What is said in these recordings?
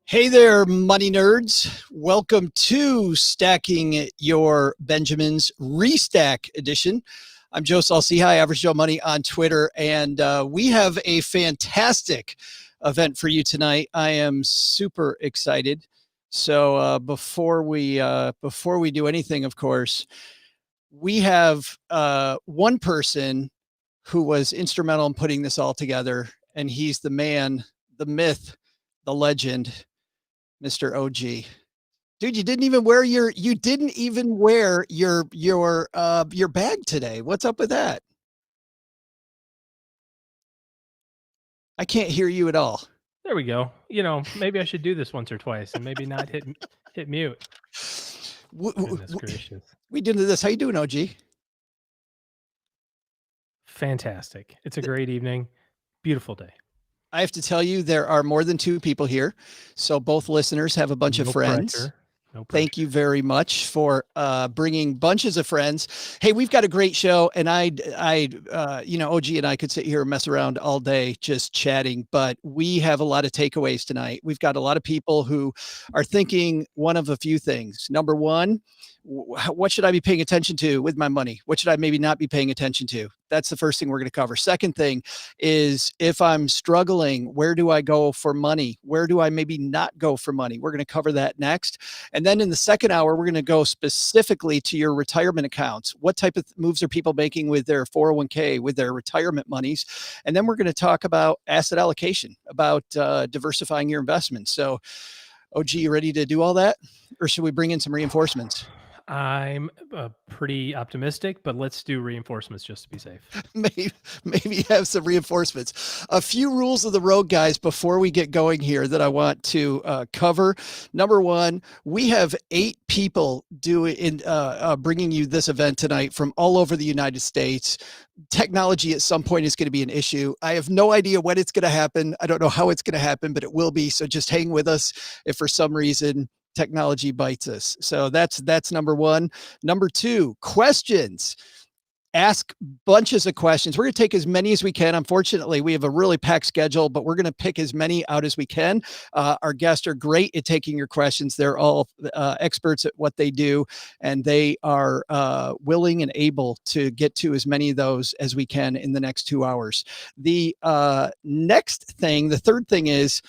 Hey there, money nerds. Welcome to Stacking Your Benjamins Restack Edition. I'm Joe Salcihi, Average Joe Money on Twitter, and we have a fantastic event for you tonight. I am super excited. So before we do anything, of course, we have one person who was instrumental in putting this all together, and he's the man, the myth, the legend, Mr. OG. Dude, you didn't even wear your bag today. What's up with that? I can't hear you at all. There we go. You know, maybe I should do this once or twice and maybe not hit mute. Goodness gracious. We did this. How you doing, OG? Fantastic. It's a great evening. Beautiful day. I have to tell you, there are more than two people here. So both listeners have a bunch of friends. Pressure. No pressure. Thank you very much for bringing bunches of friends. Hey, we've got a great show, and OG and I could sit here and mess around all day just chatting, but we have a lot of takeaways tonight. We've got a lot of people who are thinking one of a few things. Number one, what should I be paying attention to with my money? What should I maybe not be paying attention to? That's the first thing we're going to cover. Second thing is, if I'm struggling, where do I go for money? Where do I maybe not go for money? We're going to cover that next. And then in the second hour, we're going to go specifically to your retirement accounts. What type of moves are people making with their 401k, with their retirement monies? And then we're going to talk about asset allocation, about diversifying your investments. So, OG, you ready to do all that? Or should we bring in some reinforcements? I'm pretty optimistic, but let's do reinforcements just to be safe. Maybe have some reinforcements. A few rules of the road, guys, before we get going here that I want to cover. Number one, we have 8 people bringing you this event tonight from all over the United States. Technology at some point is going to be an issue. I have no idea when it's going to happen. I don't know how it's going to happen, but it will be. So just hang with us if for some reason technology bites us. So that's number one. Number two, questions. Ask bunches of questions. We're going to take as many as we can. Unfortunately, we have a really packed schedule, but we're going to pick as many out as we can. Our guests are great at taking your questions. They're all experts at what they do, and they are willing and able to get to as many of those as we can in the next 2 hours. The third thing is,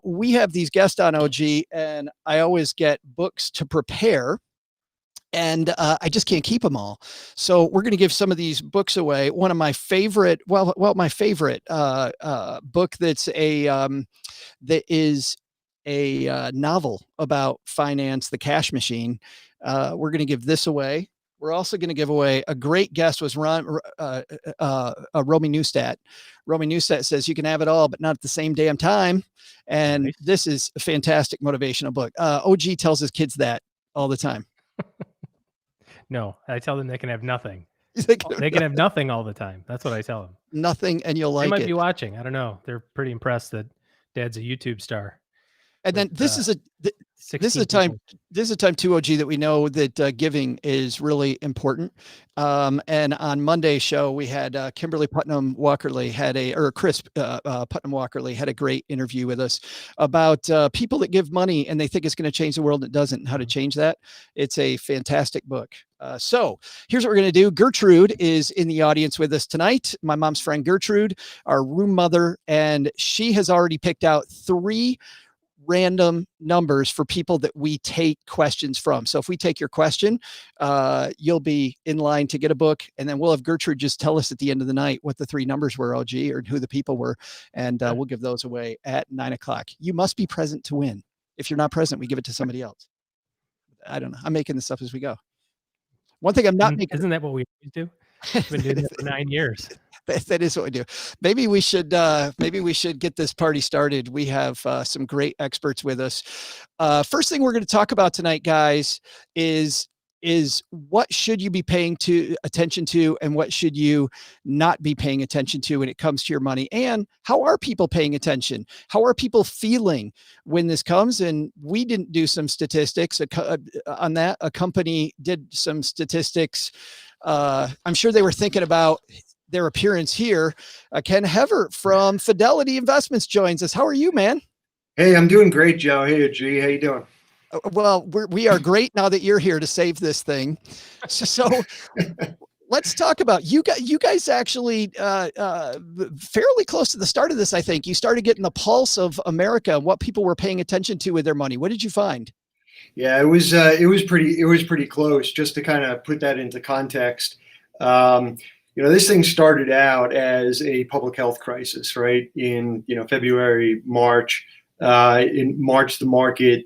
we have these guests on, OG, and I always get books to prepare. And I just can't keep them all. So we're going to give some of these books away. One of my favorite, my favorite book that is a novel about finance, The Cash Machine. We're going to give this away. We're also going to give away a great guest was Romy Neustadt. Romy Neustadt says you can have it all, but not at the same damn time. And nice. This is a fantastic motivational book. OG tells his kids that all the time. No, I tell them they can have nothing. They can have nothing all the time. That's what I tell them. Nothing, and you'll like it. They might be watching. I don't know. They're pretty impressed that Dad's a YouTube star. And then this is a time too, OG, that we know that giving is really important. And on Monday's show, we had Kimberly Putnam Walkerly Chris Putnam Walkerly had a great interview with us about people that give money and they think it's going to change the world. And it doesn't, and how to change that. It's a fantastic book. So here's what we're going to do. Gertrude is in the audience with us tonight. My mom's friend, Gertrude, our room mother, and she has already picked out 3 random numbers for people that we take questions from. So if we take your question, you'll be in line to get a book, and then we'll have Gertrude just tell us at the end of the night what the 3 numbers were, OG, or who the people were, and we'll give those away at 9:00. You must be present to win. If you're not present, we give it to somebody else. I don't know. I'm making this up as we go. One thing I'm not making. Isn't that what we do? We've been doing that for 9 years. That is what we do. Maybe we should get this party started. We have some great experts with us. First thing we're going to talk about tonight, guys, is what should you be paying attention to, and what should you not be paying attention to when it comes to your money, and how are people paying attention? How are people feeling when this comes? And we didn't do some statistics on that. A company did some statistics. I'm sure they were thinking about their appearance here. Ken Hevert from Fidelity Investments joins us. How are you, man? Hey, I'm doing great, Joe. Hey, G, how you doing? Well, we are great now that you're here to save this thing. So let's talk about you guys actually fairly close to the start of this. I think you started getting the pulse of America, what people were paying attention to with their money. What did you find? Yeah, it was pretty close. Just to kind of put that into context, this thing started out as a public health crisis, right? In February, March. In March, the market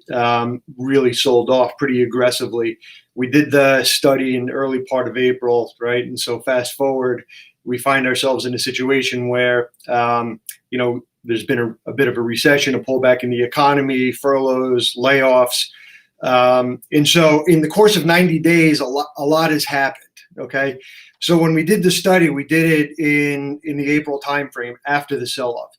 really sold off pretty aggressively. We did the study in the early part of April, right? And so fast forward, we find ourselves in a situation where, there's been a bit of a recession, a pullback in the economy, furloughs, layoffs. And so in the course of 90 days, a lot has happened, okay? So when we did the study, we did it in the April timeframe after the sell-off.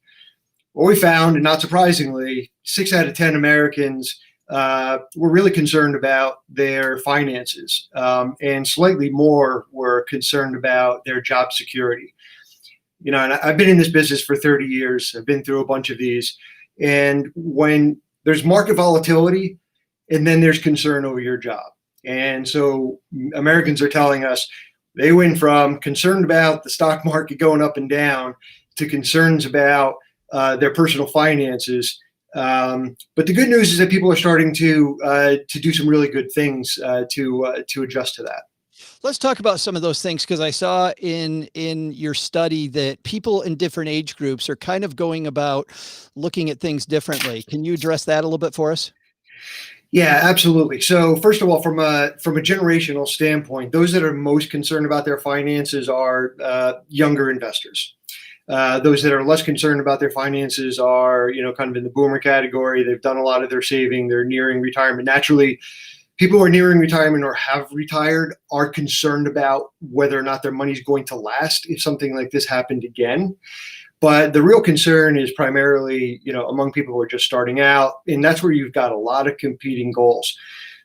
What we found, and not surprisingly, 6 out of 10 Americans were really concerned about their finances, and slightly more were concerned about their job security. And I've been in this business for 30 years. I've been through a bunch of these. And when there's market volatility, and then there's concern over your job. And so Americans are telling us they went from concerned about the stock market going up and down to concerns about their personal finances. But the good news is that people are starting to do some really good things to adjust to that. Let's talk about some of those things, because I saw in your study that people in different age groups are kind of going about looking at things differently. Can you address that a little bit for us? Yeah, absolutely. So first of all, from a generational standpoint, those that are most concerned about their finances are younger investors. Those that are less concerned about their finances are, kind of in the boomer category. They've done a lot of their saving. They're nearing retirement. Naturally, people who are nearing retirement or have retired are concerned about whether or not their money is going to last if something like this happened again. But the real concern is primarily, among people who are just starting out, and that's where you've got a lot of competing goals.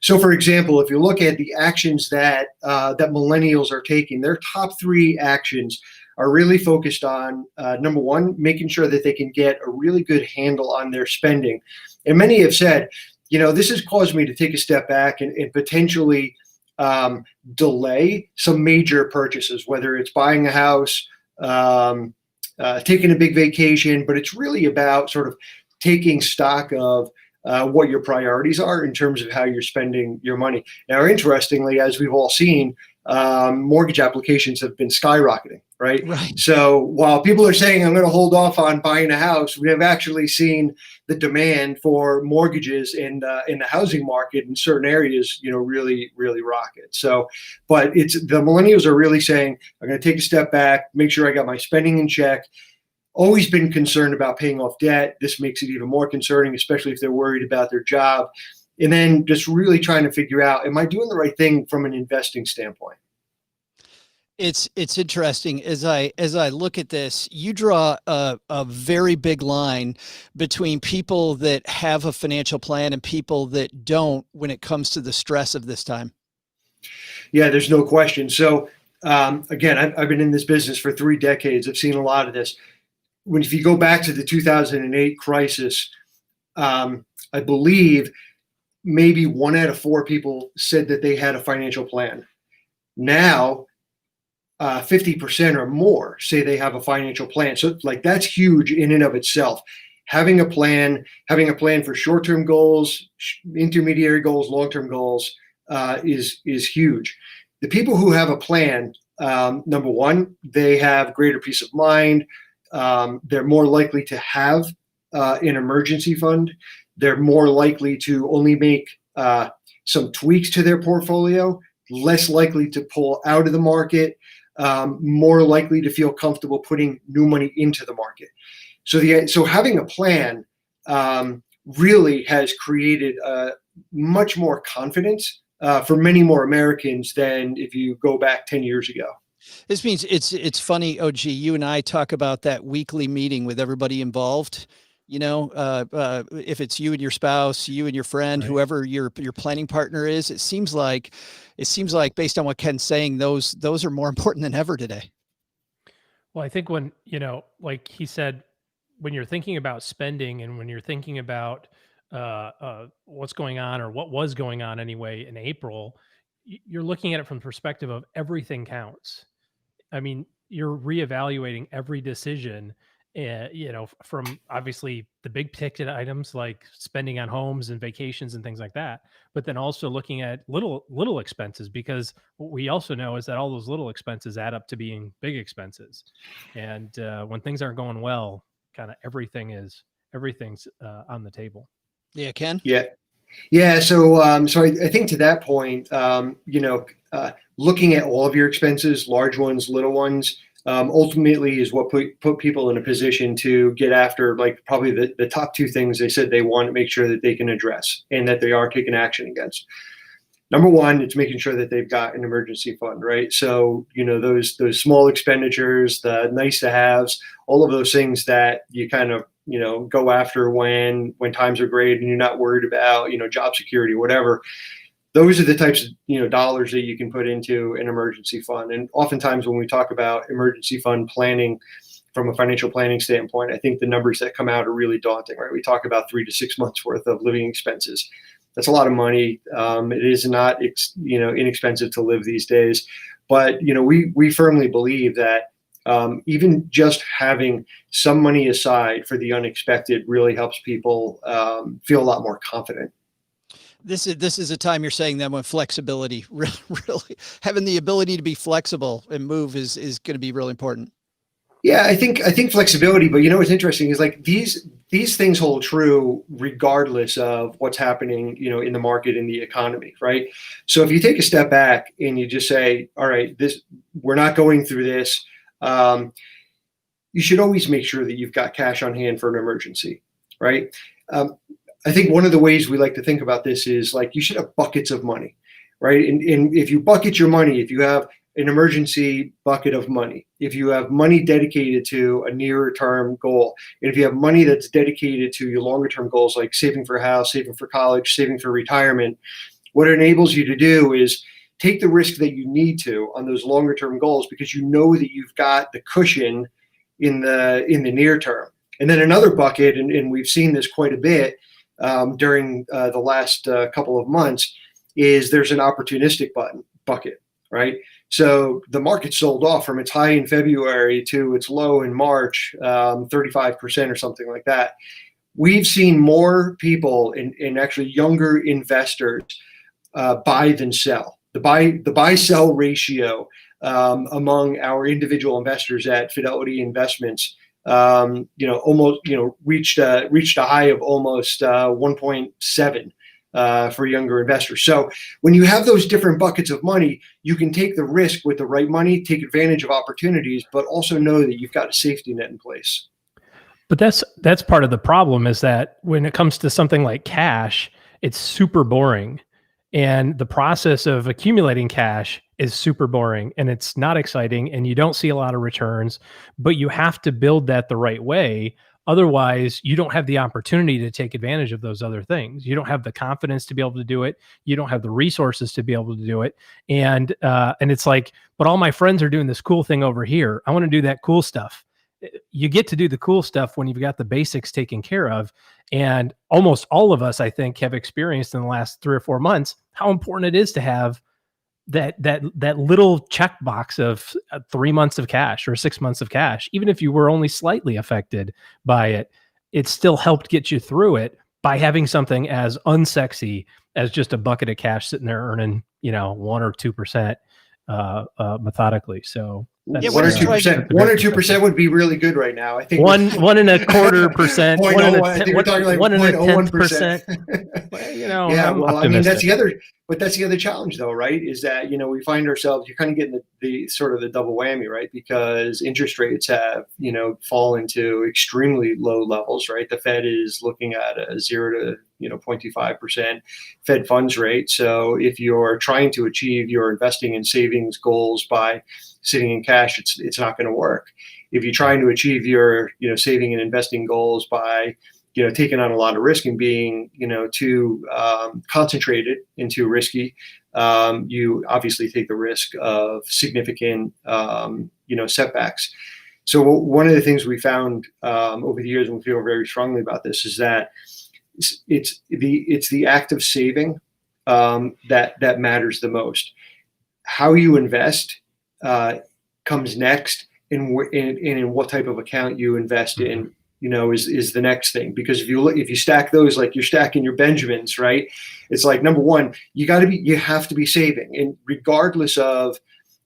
So, for example, if you look at the actions that millennials are taking, their top 3 actions are really focused on, number one, making sure that they can get a really good handle on their spending. And many have said, this has caused me to take a step back and potentially delay some major purchases, whether it's buying a house, taking a big vacation, but it's really about sort of taking stock of what your priorities are in terms of how you're spending your money. Now, interestingly, as we've all seen, mortgage applications have been skyrocketing, right? So while people are saying, I'm going to hold off on buying a house, we have actually seen the demand for mortgages in the housing market in certain areas, really, really rocket. So, but the millennials are really saying, I'm going to take a step back, make sure I got my spending in check. Always been concerned about paying off debt. This makes it even more concerning, especially if they're worried about their job. And then just really trying to figure out, am I doing the right thing from an investing standpoint? It's interesting as I look at this. You draw a very big line between people that have a financial plan and people that don't when it comes to the stress of this time. Yeah, there's no question. So again, I've been in this business for 3 decades. I've seen a lot of this. If you go back to the 2008 crisis, I believe maybe 1 out of 4 people said that they had a financial plan. Now, 50% or more say they have a financial plan. So that's huge in and of itself. Having a plan for short-term goals, intermediary goals, long-term goals is huge. The people who have a plan, number one, they have greater peace of mind. They're more likely to have an emergency fund. They're more likely to only make some tweaks to their portfolio, less likely to pull out of the market, more likely to feel comfortable putting new money into the market. So having a plan really has created much more confidence for many more Americans than if you go back 10 years ago. This means it's funny, OG, you and I talk about that weekly meeting with everybody involved. If it's you and your spouse, you and your friend, right, whoever your planning partner is, it seems like based on what Ken's saying, those are more important than ever today. Well, I think when, like he said, when you're thinking about spending and when you're thinking about what's going on or what was going on anyway in April, you're looking at it from the perspective of everything counts. I mean, you're reevaluating every decision, from obviously the big ticket items like spending on homes and vacations and things like that, but then also looking at little expenses, because what we also know is that all those little expenses add up to being big expenses. And when things aren't going well, kind of everything's on the table. Yeah, Ken? Yeah. So, I think to that point, looking at all of your expenses, large ones, little ones, ultimately is what put people in a position to get after, like, probably the top two things they said they want to make sure that they can address and that they are taking action against. Number one, it's making sure that they've got an emergency fund, right? So, those small expenditures, the nice to haves, all of those things that you kind of, go after when times are great and you're not worried about, job security, whatever. Those are the types of, dollars that you can put into an emergency fund. And oftentimes when we talk about emergency fund planning from a financial planning standpoint, I think the numbers that come out are really daunting, right? We talk about 3 to 6 months worth of living expenses. That's a lot of money. It is not, inexpensive to live these days. But, we firmly believe that even just having some money aside for the unexpected really helps people feel a lot more confident. This is a time, you're saying, that when flexibility, really having the ability to be flexible and move is going to be really important. Yeah, I think flexibility, but what's interesting is, like, these things hold true regardless of what's happening, in the market, in the economy, right? So if you take a step back and you just say, all right, we're not going through this, you should always make sure that you've got cash on hand for an emergency, right? I think one of the ways we like to think about this is, like, you should have buckets of money, right? And if you bucket your money, if you have an emergency bucket of money, if you have money dedicated to a nearer term goal, and if you have money that's dedicated to your longer term goals, like saving for a house, saving for college, saving for retirement, what it enables you to do is take the risk that you need to on those longer term goals, because you know that you've got the cushion in the near term. And then another bucket, and we've seen this quite a bit during the last couple of months, is there's an opportunistic bucket, right? So the market sold off from its high in February to its low in March, 35% or something like that. We've seen more people, and actually younger investors, buy than sell. The buy sell ratio among our individual investors at Fidelity Investments, almost reached a high of almost 1.7 for younger investors. So when you have those different buckets of money, you can take the risk with the right money, take advantage of opportunities, but also know that you've got a safety net in place. But that's part of the problem, is that when it comes to something like cash, it's super boring. And the process of accumulating cash is super boring, and it's not exciting, and you don't see a lot of returns, but you have to build that the right way. Otherwise, you don't have the opportunity to take advantage of those other things. You don't have the confidence to be able to do it. You don't have the resources to be able to do it. And it's like, but all my friends are doing this cool thing over here. I want to do that cool stuff. You get to do the cool stuff when you've got the basics taken care of. And almost all of us, I think, have experienced in the last 3 or 4 months how important it is to have that little checkbox of 3 months of cash or 6 months of cash. Even if you were only slightly affected by it, it still helped get you through it by having something as unsexy as just a bucket of cash sitting there earning, 1 or 2% methodically. So. Yeah, 1 or 2%. 1 or 2% would be really good right now. I think 1.25%. 1.1%. Yeah, well, I mean, that's the other challenge, though, right? Is that, we find ourselves, you're kind of getting the sort of the double whammy, right? Because interest rates have, fallen to extremely low levels, right? The Fed is looking at a 0 to 0.25% Fed funds rate. So if you're trying to achieve your investing and savings goals by sitting in cash, it's not going to work. If you're trying to achieve your saving and investing goals by taking on a lot of risk and being too concentrated and too risky, you obviously take the risk of significant setbacks. So one of the things we found over the years, and we feel very strongly about this, is that it's the act of saving that matters the most. How you invest comes next, and in what type of account you invest in, is the next thing. Because if you stack those like you're stacking your Benjamins, right? It's like, number one, you have to be saving, and regardless of,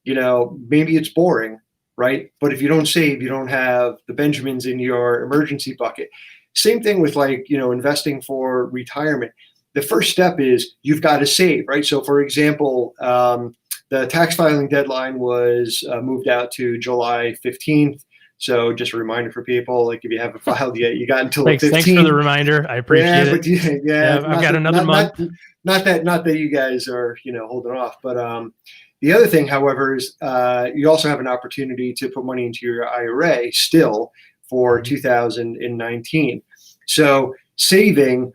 maybe it's boring, right? But if you don't save, you don't have the Benjamins in your emergency bucket. Same thing with investing for retirement. The first step is you've got to save, right? So for example, the tax filing deadline was moved out to July 15th. So just a reminder for people, like if you haven't filed yet, you got until the 15th. Thanks for the reminder. I appreciate it. Yeah, I've got another month. Not that you guys are, holding off, but the other thing, however, is you also have an opportunity to put money into your IRA still for 2019. So saving,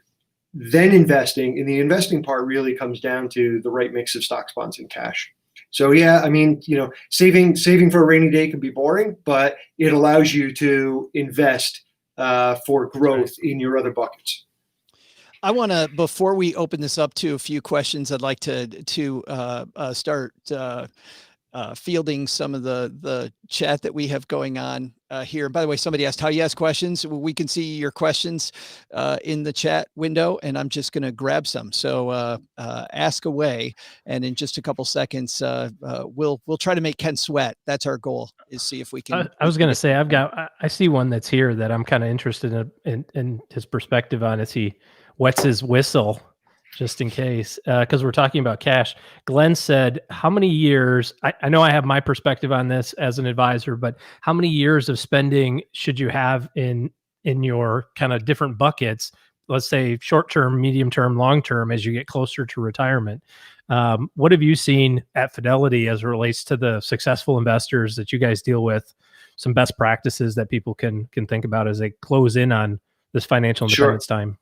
then investing, and the investing part really comes down to the right mix of stocks, bonds, and cash. So yeah, I mean, saving for a rainy day can be boring, but it allows you to invest for growth in your other buckets. I want to, before we open this up to a few questions, I'd like to start fielding some of the chat that we have going on here. By the way, somebody asked how you ask questions. We can see your questions in the chat window, and I'm just going to grab some. So ask away, and in just a couple seconds, we'll try to make Ken sweat. That's our goal, is see if we can. I was going to say, I see one that's here that I'm kind of interested in his perspective on as he wets his whistle, just in case, because we're talking about cash. Glenn said, how many years, I know I have my perspective on this as an advisor, but how many years of spending should you have in your kind of different buckets, let's say short-term, medium-term, long-term, as you get closer to retirement? What have you seen at Fidelity as it relates to the successful investors that you guys deal with, some best practices that people can think about as they close in on this financial independence time?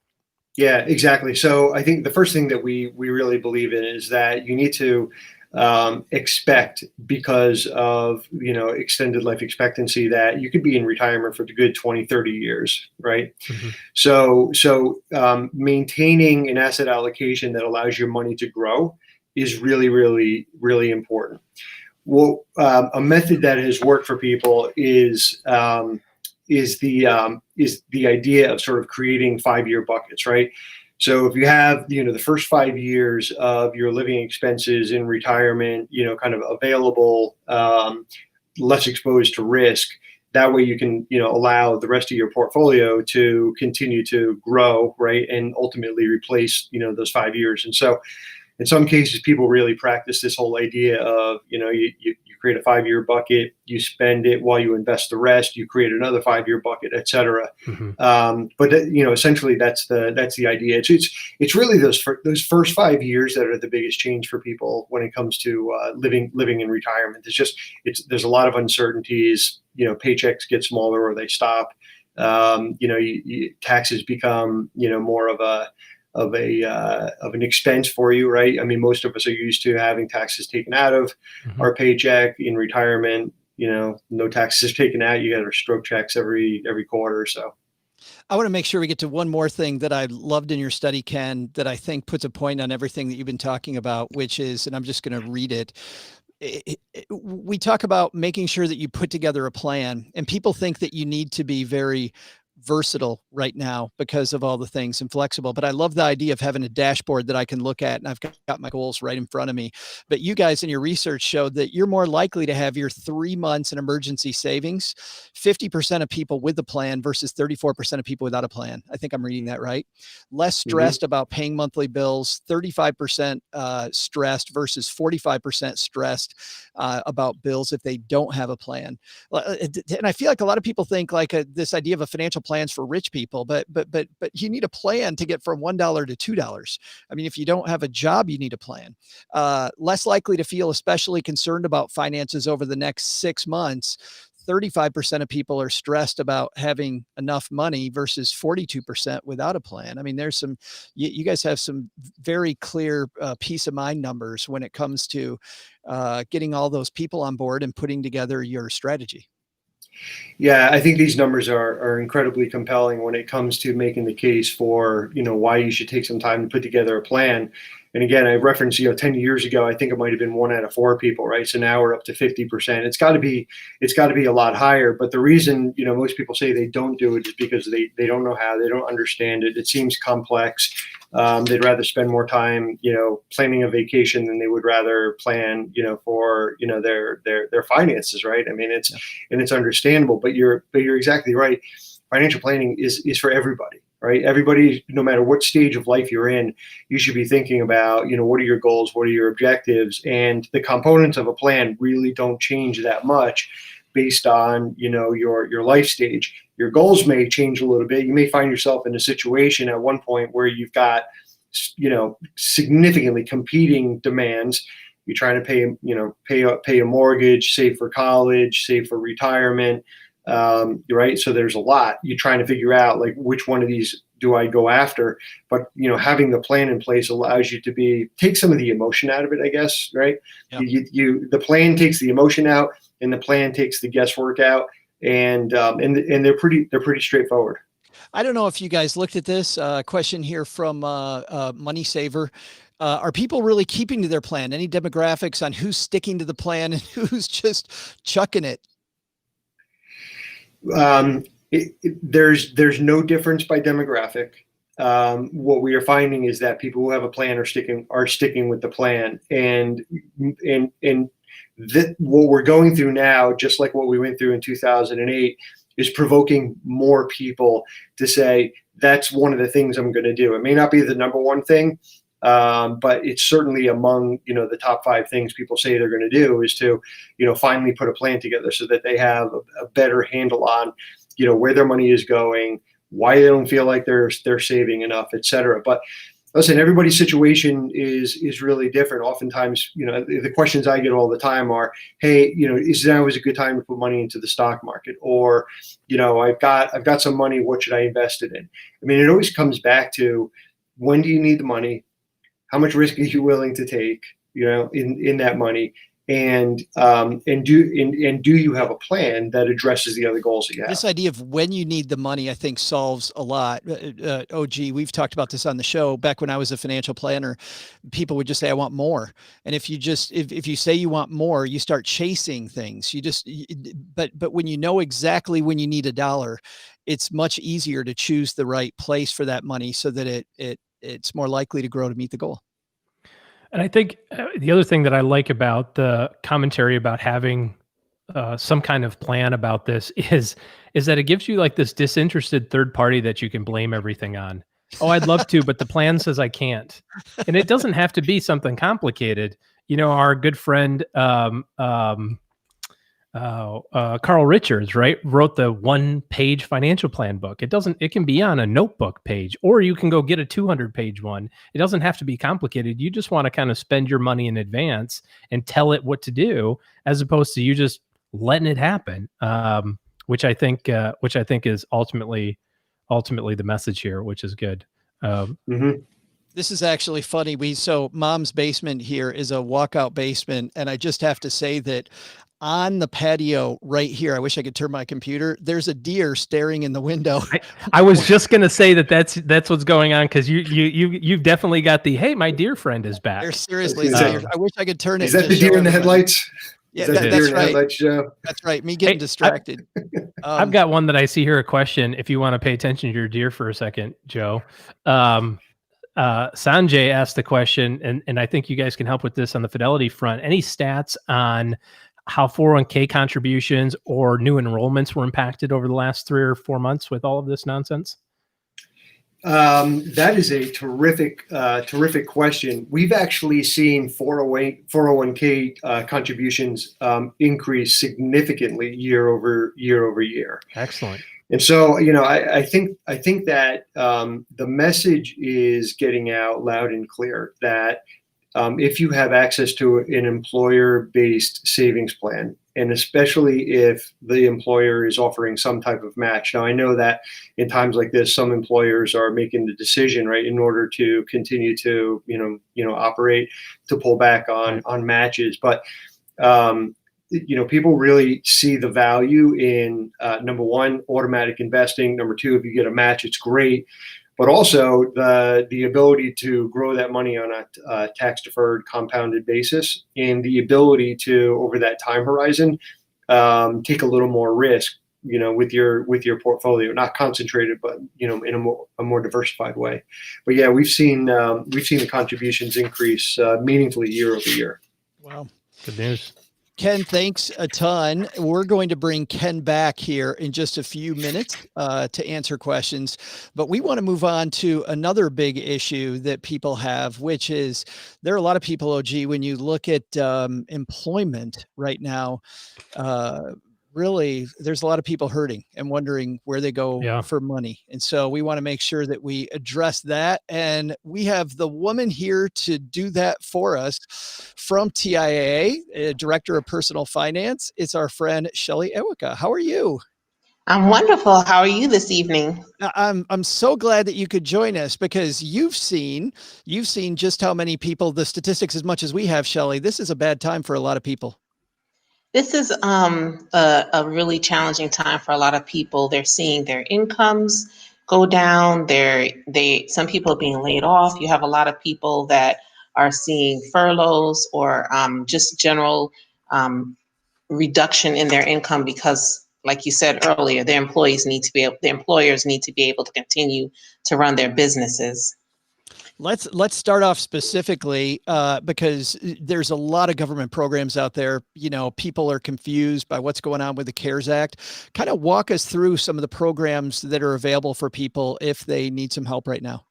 Yeah, exactly. So I think the first thing that we really believe in is that you need to expect, because of extended life expectancy, that you could be in retirement for the good 20, 30 years, right? Mm-hmm. So maintaining an asset allocation that allows your money to grow is really, really, really important. Well, a method that has worked for people is the idea of sort of creating 5-year buckets, right? So if you have, the first 5 years of your living expenses in retirement, kind of available, less exposed to risk, that way you can, allow the rest of your portfolio to continue to grow, right? And ultimately replace, those 5 years. And so in some cases, people really practice this whole idea of, you create a 5-year bucket, you spend it while you invest the rest, you create another 5-year bucket, et cetera. Mm-hmm. But essentially that's the idea. It's really those first 5 years that are the biggest change for people when it comes to living in retirement. There's a lot of uncertainties. Paychecks get smaller or they stop. Taxes become more of an expense for you, right? I mean, most of us are used to having taxes taken out of our paycheck. In retirement, no taxes taken out. You got our stroke checks every quarter. So I want to make sure we get to one more thing that I loved in your study, Ken, that I think puts a point on everything that you've been talking about, which is, and I'm just going to read it. We talk about making sure that you put together a plan, and people think that you need to be very versatile right now because of all the things, and flexible. But I love the idea of having a dashboard that I can look at, and I've got my goals right in front of me. But you guys in your research showed that you're more likely to have your 3 months in emergency savings, 50% of people with a plan versus 34% of people without a plan. I think I'm reading that right. Less stressed about paying monthly bills, 35% stressed versus 45% stressed about bills if they don't have a plan. And I feel like a lot of people think like this idea of a financial plans for rich people, but you need a plan to get from $1 to $2. I mean, if you don't have a job, you need a plan. Less likely to feel especially concerned about finances over the next 6 months. 35% of people are stressed about having enough money versus 42% without a plan. I mean, there's some, you guys have some very clear peace of mind numbers when it comes to getting all those people on board and putting together your strategy. Yeah, I think these numbers are incredibly compelling when it comes to making the case for, why you should take some time to put together a plan. And again, I referenced, 10 years ago, I think it might have been 1 out of 4 people, right? So now we're up to 50%. It's got to be a lot higher. But the reason, most people say they don't do it is because they don't know how, they don't understand it. It seems complex. They'd rather spend more time, planning a vacation than they would rather plan, for, their finances, right? I mean, it's understandable, but you're exactly right. Financial planning is for everybody, right? Everybody, no matter what stage of life you're in, you should be thinking about, what are your goals? What are your objectives? And the components of a plan really don't change that much based on, your life stage. Your goals may change a little bit. You may find yourself in a situation at one point where you've got, significantly competing demands. You're trying to pay a mortgage, save for college, save for retirement, right? So there's a lot. You're trying to figure out like which one of these do I go after? But having the plan in place allows you to take some of the emotion out of it, I guess, right? Yep. The plan takes the emotion out, and the plan takes the guesswork out, and they're pretty straightforward. I don't know if you guys looked at this question here from Money Saver. Are people really keeping to their plan? Any demographics on who's sticking to the plan and who's just chucking it? There's no difference by demographic. What we are finding is that people who have a plan are sticking with the plan, and what we're going through now, just like what we went through in 2008, is provoking more people to say, that's one of the things I'm going to do. It may not be the number one thing, but it's certainly among, the top 5 things people say they're going to do is to, finally put a plan together so that they have a better handle on, where their money is going, why they don't feel like they're saving enough, et cetera. But listen, everybody's situation is really different. Oftentimes, the questions I get all the time are, hey, is now a good time to put money into the stock market? Or, I've got some money, what should I invest it in? I mean, it always comes back to, when do you need the money? How much risk are you willing to take, in that money? And do you have a plan that addresses the other goals that you have? This idea of when you need the money, I think, solves a lot. OG, we've talked about this on the show. Back when I was a financial planner, people would just say, I want more. And if you say you want more, you start chasing things. But when you know exactly when you need $1, it's much easier to choose the right place for that money so that it's more likely to grow to meet the goal. And I think the other thing that I like about the commentary about having some kind of plan about this is that it gives you like this disinterested third party that you can blame everything on. Oh, I'd love to, but the plan says I can't. And it doesn't have to be something complicated. Our good friend Carl Richards, right, wrote the 1-page financial plan book. It can be on a notebook page, or you can go get a 200-page one. It doesn't have to be complicated. You just want to kind of spend your money in advance and tell it what to do, as opposed to you just letting it happen. Which I think is ultimately the message here, which is good. This is actually funny. So Mom's basement here is a walkout basement, and I just have to say that on the patio right here, I wish I could turn my computer, there's a deer staring in the window. I was just going to say that's what's going on, because you've definitely got the, hey, my deer friend is back. They're seriously, I wish I could turn it. Is that the deer in the headlights? Yeah, that's right. That's right. Me getting distracted. I've got one that I see here, a question, if you want to pay attention to your deer for a second, Joe. Sanjay asked the question, and I think you guys can help with this on the Fidelity front. Any stats on how 401k contributions or new enrollments were impacted over the last 3 or 4 months with all of this nonsense? That is a terrific question. We've actually seen 401k contributions increase significantly year over year. Excellent. And so, I think that the message is getting out loud and clear that if you have access to an employer-based savings plan, and especially if the employer is offering some type of match. Now, I know that in times like this, some employers are making the decision, right, in order to continue to, operate, to pull back on matches. But people really see the value in number one, automatic investing. Number two, if you get a match, it's great. But also the ability to grow that money on a tax deferred compounded basis, and the ability to, over that time horizon, take a little more risk, with your portfolio, not concentrated, but in a more diversified way. But yeah, we've seen the contributions increase meaningfully year over year. Wow, good news. Ken, thanks a ton. We're going to bring Ken back here in just a few minutes to answer questions, but we want to move on to another big issue that people have, which is there are a lot of people, OG, when you look at employment right now, really, there's a lot of people hurting and wondering where they go for money. And so we want to make sure that we address that. And we have the woman here to do that for us from TIAA, Director of Personal Finance. It's our friend, Shelly-Anne. How are you? I'm wonderful. How are you this evening? I'm so glad that you could join us, because you've seen just how many people, the statistics as much as we have, Shelly. This is a bad time for a lot of people. This is a really challenging time for a lot of people. They're seeing their incomes go down. Some people are being laid off. You have a lot of people that are seeing furloughs or just general reduction in their income because, like you said earlier, the employers need to be able to continue to run their businesses. Let's start off specifically because there's a lot of government programs out there. People are confused by what's going on with the CARES Act. Kind of walk us through some of the programs that are available for people if they need some help right now.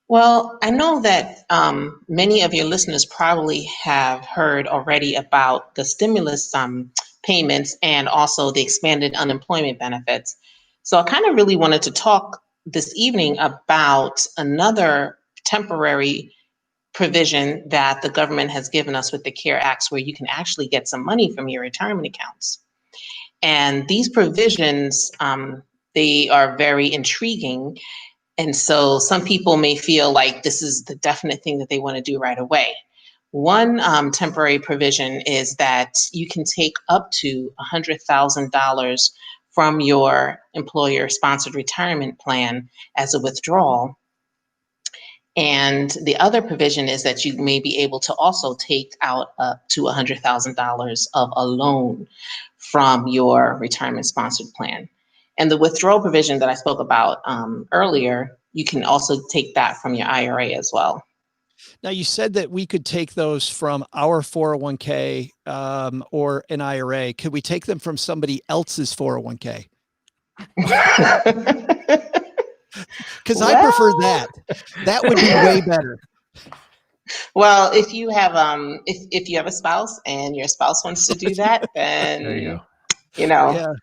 Well, I know that many of your listeners probably have heard already about the stimulus payments and also the expanded unemployment benefits. So I kind of really wanted to talk this evening about another temporary provision that the government has given us with the CARE Acts, where you can actually get some money from your retirement accounts. And these provisions, they are very intriguing. And so some people may feel like this is the definite thing that they want to do right away. One temporary provision is that you can take up to $100,000 from your employer-sponsored retirement plan as a withdrawal. And the other provision is that you may be able to also take out up to $100,000 of a loan from your retirement-sponsored plan. And the withdrawal provision that I spoke about earlier, you can also take that from your IRA as well. Now, you said that we could take those from our 401k or an IRA. Could we take them from somebody else's 401k? Because I prefer that. That would be way better. Well, if you have if you have a spouse and your spouse wants to do that, then there you go.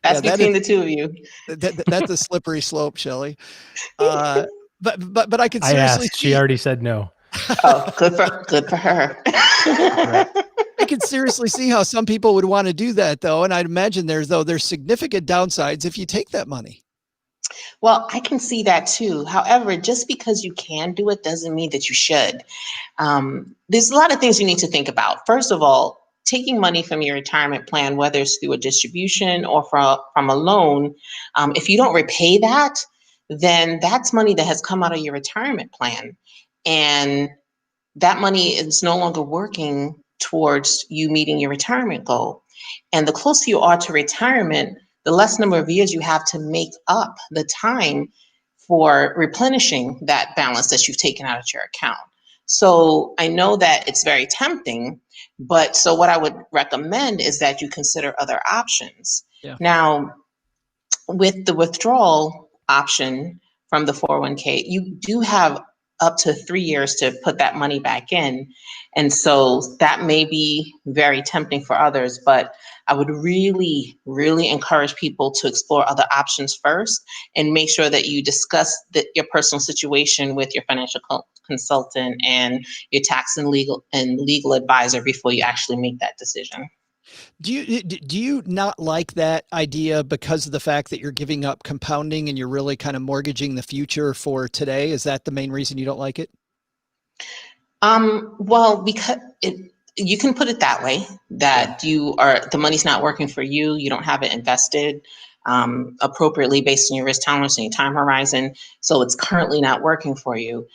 That's between the two of you. That's a slippery slope, Shelly. But I could seriously. I asked. She already said no. Oh, good for her. I could seriously see how some people would want to do that, though, and I'd imagine there's significant downsides if you take that money. Well, I can see that too. However, just because you can do it doesn't mean that you should. There's a lot of things you need to think about. First of all, taking money from your retirement plan, whether it's through a distribution or from a loan, if you don't repay that, then that's money that has come out of your retirement plan. And that money is no longer working towards you meeting your retirement goal. And the closer you are to retirement, the less number of years you have to make up the time for replenishing that balance that you've taken out of your account. So I know that it's very tempting, but so what I would recommend is that you consider other options. Yeah. Now, with the withdrawal option from the 401k, you do have up to 3 years to put that money back in. And so that may be very tempting for others, but I would really, really encourage people to explore other options first and make sure that you discuss your personal situation with your financial consultant and your tax and legal advisor before you actually make that decision. Do you not like that idea because of the fact that you're giving up compounding and you're really kind of mortgaging the future for today? Is that the main reason you don't like it? Well, because you can put it that way, that the money's not working for you. You don't have it invested appropriately based on your risk tolerance and your time horizon. So it's currently not working for you.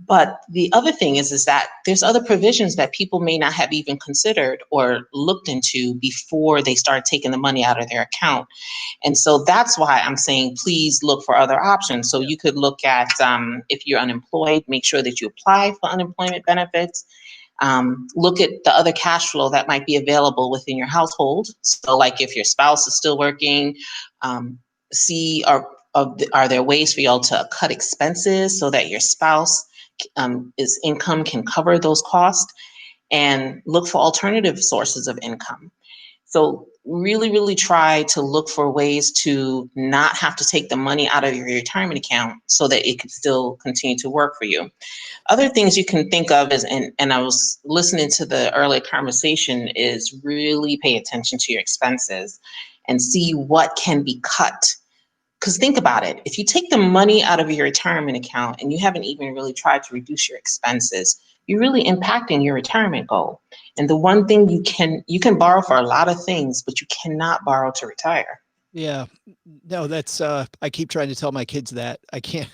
But the other thing is that there's other provisions that people may not have even considered or looked into before they start taking the money out of their account. And so that's why I'm saying, please look for other options. So you could look at, if you're unemployed, make sure that you apply for unemployment benefits. Look at the other cash flow that might be available within your household. So like if your spouse is still working, see are there ways for y'all to cut expenses so that your spouse is income can cover those costs, and look for alternative sources of income. So really, really try to look for ways to not have to take the money out of your retirement account so that it could still continue to work for you. Other things you can think of is, and I was listening to the earlier conversation, is really pay attention to your expenses and see what can be cut. Because think about it, if you take the money out of your retirement account and you haven't even really tried to reduce your expenses, you're really impacting your retirement goal. And the one thing you can borrow for a lot of things, but you cannot borrow to retire. Yeah, no, that's, I keep trying to tell my kids that I can't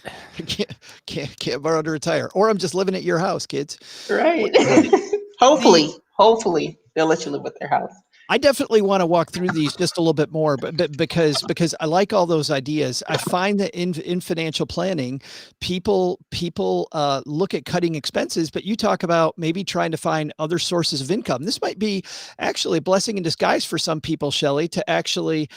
borrow to retire, or I'm just living at your house, kids. Right. Hopefully they'll let you live at their house. I definitely want to walk through these just a little bit more, but because I like all those ideas. I find that in financial planning, people look at cutting expenses, but you talk about maybe trying to find other sources of income. This might be actually a blessing in disguise for some people, Shelly, to actually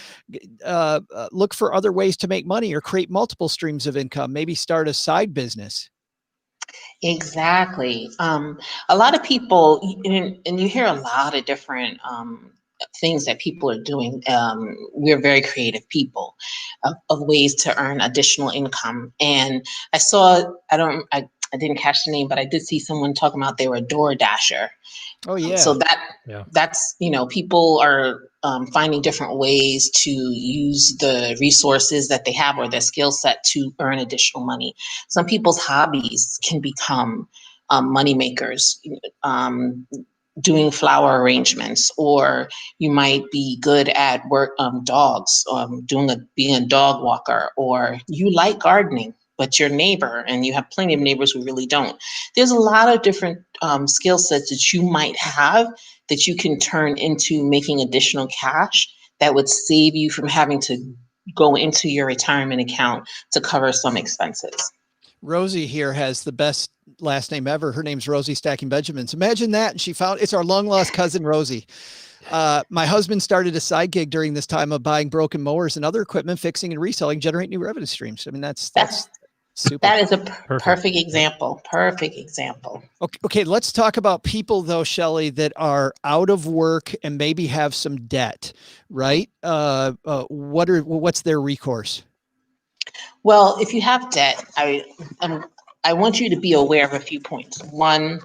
look for other ways to make money or create multiple streams of income, maybe start a side business. Exactly. A lot of people, and you hear a lot of different things that people are doing. We're very creative people of ways to earn additional income. And I saw, I didn't catch the name, but I did see someone talking about they were a door dasher. Oh yeah. So that's, people are finding different ways to use the resources that they have or their skill set to earn additional money. Some people's hobbies can become money makers, doing flower arrangements, or you might be good at work, dogs, being a dog walker, or you like gardening, but your neighbor, and you have plenty of neighbors who really don't. There's a lot of different skill sets that you might have that you can turn into making additional cash that would save you from having to go into your retirement account to cover some expenses. Rosie here has the best last name ever. Her name's Rosie Stacking Benjamins. Imagine that. And it's our long lost cousin, Rosie. My husband started a side gig during this time of buying broken mowers and other equipment, fixing and reselling, generate new revenue streams. I mean, that's super. That is a perfect example. Perfect example. Okay. Let's talk about people though, Shelly, that are out of work and maybe have some debt, right? What's their recourse? Well, if you have debt, I want you to be aware of a few points. One,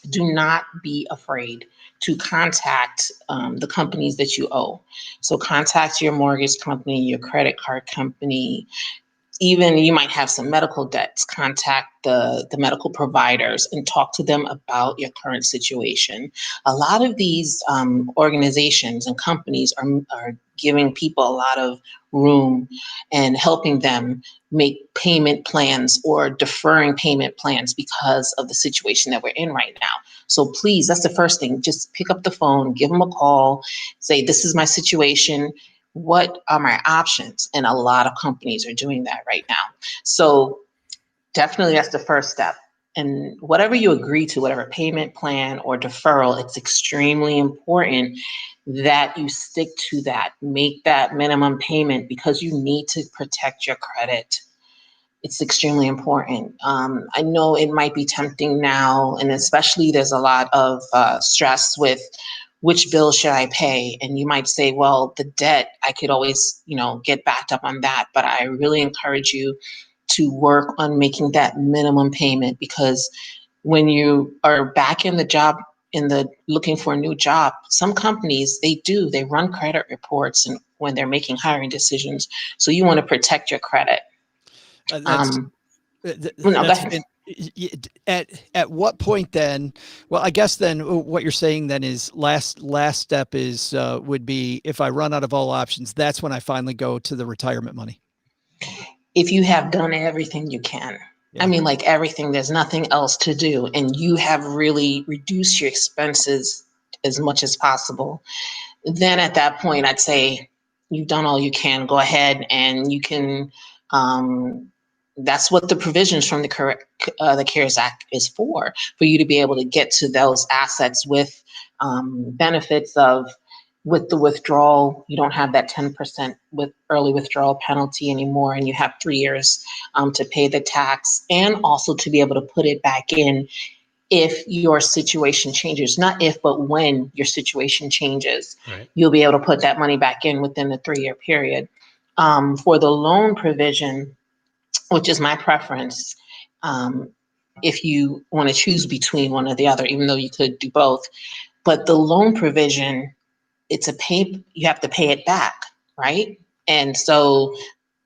do not be afraid to contact the companies that you owe. So contact your mortgage company, your credit card company. Even you might have some medical debts, contact the medical providers and talk to them about your current situation. A lot of these organizations and companies are giving people a lot of room and helping them make payment plans or deferring payment plans because of the situation that we're in right now. So please, that's the first thing. Just pick up the phone, give them a call, say, this is my situation. What are my options? And a lot of companies are doing that right now. So definitely that's the first step. And whatever you agree to, whatever payment plan or deferral, it's extremely important that you stick to that. Make that minimum payment because you need to protect your credit. It's extremely important. I know it might be tempting now, and especially there's a lot of stress with which bill should I pay? And you might say, well, the debt, I could always, get backed up on that. But I really encourage you to work on making that minimum payment, because when you are back in the job, looking for a new job, some companies, they run credit reports and when they're making hiring decisions. So you want to protect your credit. At what point then? Well, I guess then what you're saying then is last step is would be if I run out of all options, that's when I finally go to the retirement money. If you have done everything you can. Yeah. I mean, like everything, there's nothing else to do, and you have really reduced your expenses as much as possible. Then at that point, I'd say you've done all you can. Go ahead and you can. That's what the provisions from the CARES Act is for you to be able to get to those assets with benefits of. With the withdrawal, you don't have that 10% with early withdrawal penalty anymore, and you have 3 years to pay the tax, and also to be able to put it back in if your situation changes. Not if, but when your situation changes, right. You'll be able to put that money back in within the 3-year period. For the loan provision, which is my preference, if you want to choose between one or the other, even though you could do both, but the loan provision, you have to pay it back, right? And so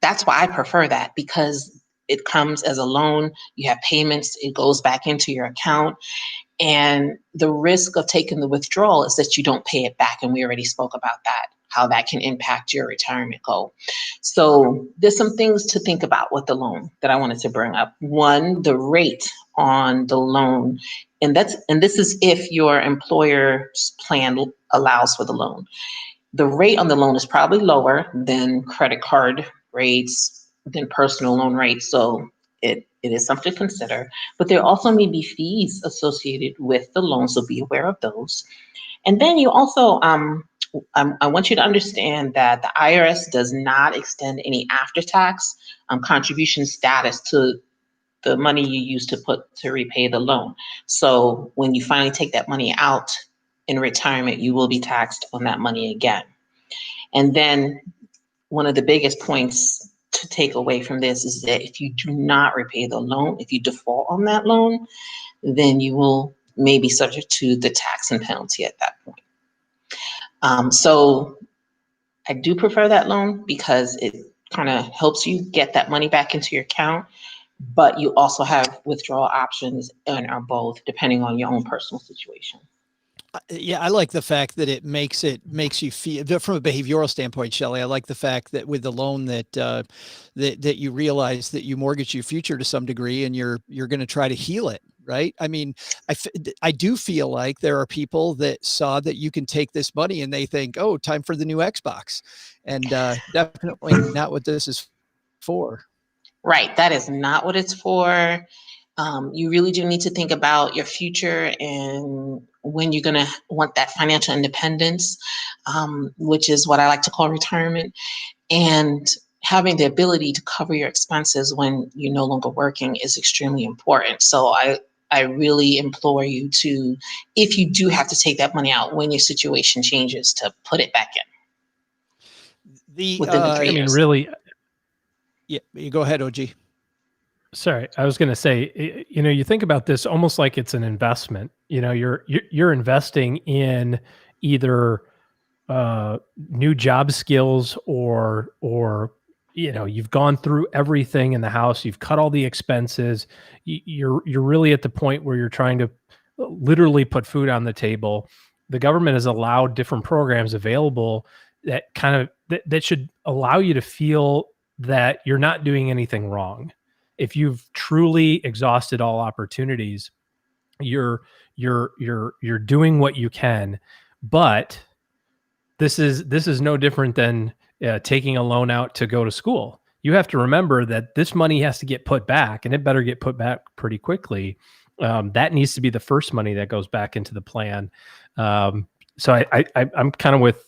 that's why I prefer that, because it comes as a loan, you have payments, it goes back into your account. And the risk of taking the withdrawal is that you don't pay it back. And we already spoke about that, how that can impact your retirement goal. So there's some things to think about with the loan that I wanted to bring up. One, the rate on the loan. And this is if your employer's plan allows for the loan. The rate on the loan is probably lower than credit card rates, than personal loan rates. So it is something to consider. But there also may be fees associated with the loan, so be aware of those. And then you also, I want you to understand that the IRS does not extend any after-tax contribution status to the money you use to repay the loan. So when you finally take that money out in retirement, you will be taxed on that money again. And then one of the biggest points to take away from this is that if you do not repay the loan, if you default on that loan, then you will may be subject to the tax and penalty at that point. So I do prefer that loan because it kind of helps you get that money back into your account, but you also have withdrawal options and are both depending on your own personal situation. Yeah, I like the fact that it makes you feel, from a behavioral standpoint, Shelly. I like the fact that with the loan that that you realize that you mortgage your future to some degree, and you're going to try to heal it, right? I mean, I do feel like there are people that saw that you can take this money and they think, oh, time for the new Xbox, and definitely not what this is for. Right, that is not what it's for. You really do need to think about your future and when you're going to want that financial independence, which is what I like to call retirement, and having the ability to cover your expenses when you're no longer working is extremely important. So I really implore you to, if you do have to take that money out when your situation changes, to put it back in within the 3 years. I mean, really. Yeah, you go ahead, OG. Sorry, I was going to say, you think about this almost like it's an investment. You're investing in either new job skills or you've gone through everything in the house. You've cut all the expenses. You're really at the point where you're trying to literally put food on the table. The government has allowed different programs available that that should allow you to feel that you're not doing anything wrong. If you've truly exhausted all opportunities, you're doing what you can. But this is no different than taking a loan out to go to school. You have to remember that this money has to get put back, and it better get put back pretty quickly. That needs to be the first money that goes back into the plan. So I'm kind of with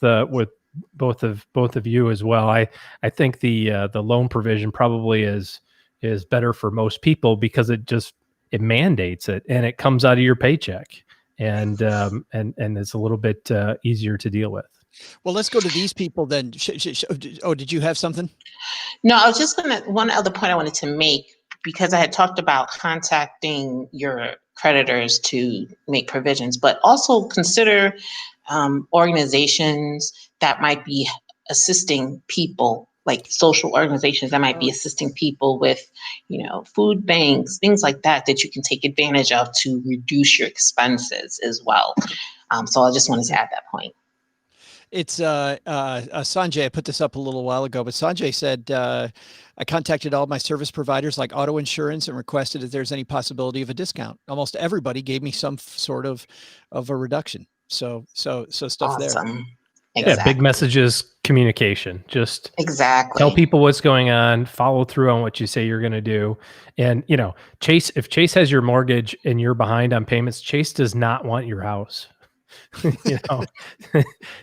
both of you as well. I think the loan provision probably is better for most people because it mandates it, and it comes out of your paycheck, and it's a little bit easier to deal with. Well, let's go to these people then. Oh, did you have something? No, I was just one other point I wanted to make, because I had talked about contacting your creditors to make provisions, but also consider organizations that might be assisting people like social organizations that might be assisting people with, food banks, things like that you can take advantage of to reduce your expenses as well. So I just wanted to add that point. It's Sanjay. I put this up a little while ago, but Sanjay said, I contacted all my service providers like auto insurance and requested if there's any possibility of a discount. Almost everybody gave me some sort of a reduction. So stuff Awesome. there. Exactly. Yeah, big messages, communication. Just tell people what's going on, follow through on what you say you're going to do. And, Chase, if Chase has your mortgage and you're behind on payments, Chase does not want your house.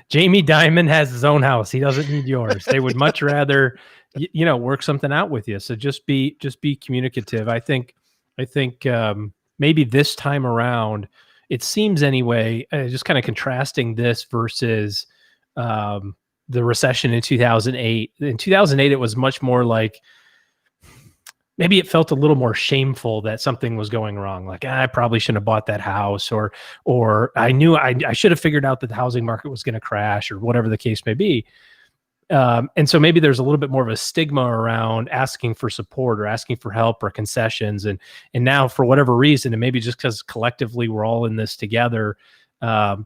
Jamie Dimon has his own house. He doesn't need yours. They would much rather, work something out with you. So just be communicative. I think maybe this time around, it seems anyway, just kind of contrasting this versus the recession in 2008. In 2008, it was much more like, maybe it felt a little more shameful that something was going wrong. Like, I probably shouldn't have bought that house, or I knew I should have figured out that the housing market was going to crash, or whatever the case may be. And so maybe there's a little bit more of a stigma around asking for support or asking for help or concessions. And now, for whatever reason, and maybe just because collectively we're all in this together,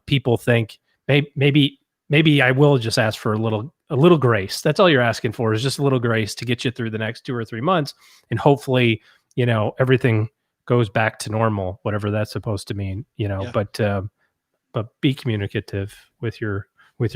people think maybe I will just ask for a little grace. That's all you're asking for, is just a little grace to get you through the next 2 or 3 months. And hopefully, everything goes back to normal, whatever that's supposed to mean, but be communicative with your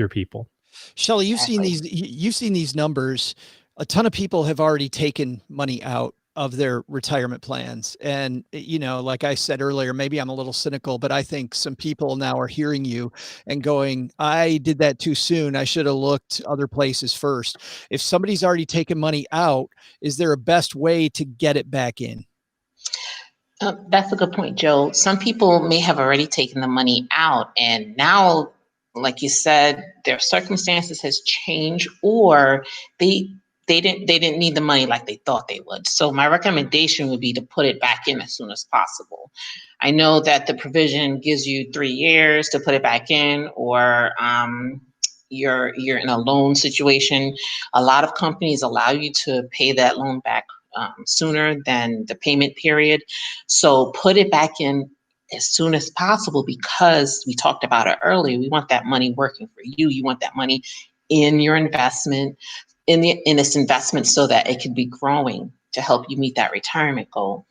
people. Shelley, you've seen these numbers. A ton of people have already taken money out of their retirement plans. And, like I said earlier, maybe I'm a little cynical, but I think some people now are hearing you and going, I did that too soon. I should have looked other places first. If somebody's already taken money out, is there a best way to get it back in? That's a good point, Joe. Some people may have already taken the money out, and now, like you said, their circumstances has changed, or they didn't need the money like they thought they would. So my recommendation would be to put it back in as soon as possible. I know that the provision gives you 3 years to put it back in, or you're in a loan situation. A lot of companies allow you to pay that loan back sooner than the payment period. So put it back in as soon as possible, because we talked about it earlier. We want that money working for you. You want that money in your investment, in this investment, so that it can be growing to help you meet that retirement goal.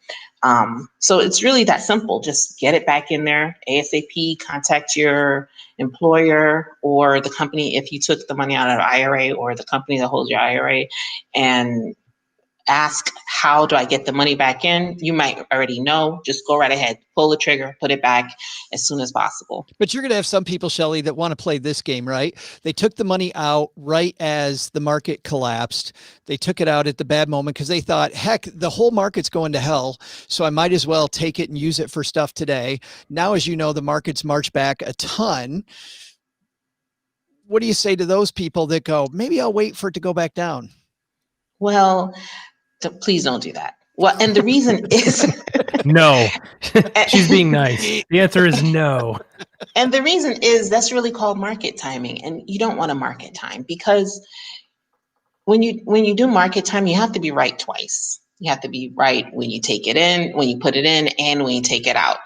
So it's really that simple. Just get it back in there ASAP. Contact your employer or the company if you took the money out of IRA, or the company that holds your IRA, and ask, how do I get the money back in? You might already know. Just go right ahead, pull the trigger, put it back as soon as possible. But you're going to have some people, Shelley, that want to play this game, right? They took the money out right as the market collapsed. They took it out at the bad moment because they thought, heck, the whole market's going to hell, so I might as well take it and use it for stuff today. Now, as you know, the market's marched back a ton. What do you say to those people that go, maybe I'll wait for it to go back down? Well, please don't do that. Well, and the reason is no. She's being nice. The answer is no. And the reason is that's really called market timing, and you don't want to market time, because when you do market time, you have to be right twice. You have to be right when you take it in, when you put it in, and when you take it out.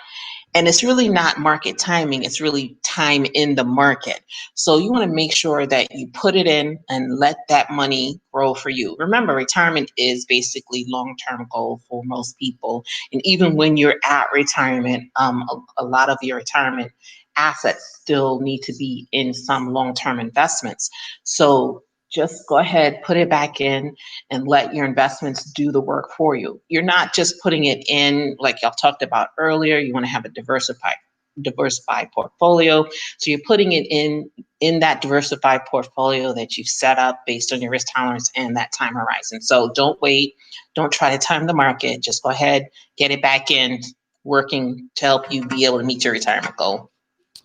And it's really not market timing, it's really time in the market. So you want to make sure that you put it in and let that money grow for you. Remember, retirement is basically long-term goal for most people. And even when you're at retirement, a lot of your retirement assets still need to be in some long-term investments. So just go ahead, put it back in, and let your investments do the work for you. You're not just putting it in, like y'all talked about earlier. You want to have a diversified portfolio. So you're putting it in that diversified portfolio that you've set up based on your risk tolerance and that time horizon. So don't wait. Don't try to time the market. Just go ahead, get it back in, working to help you be able to meet your retirement goal.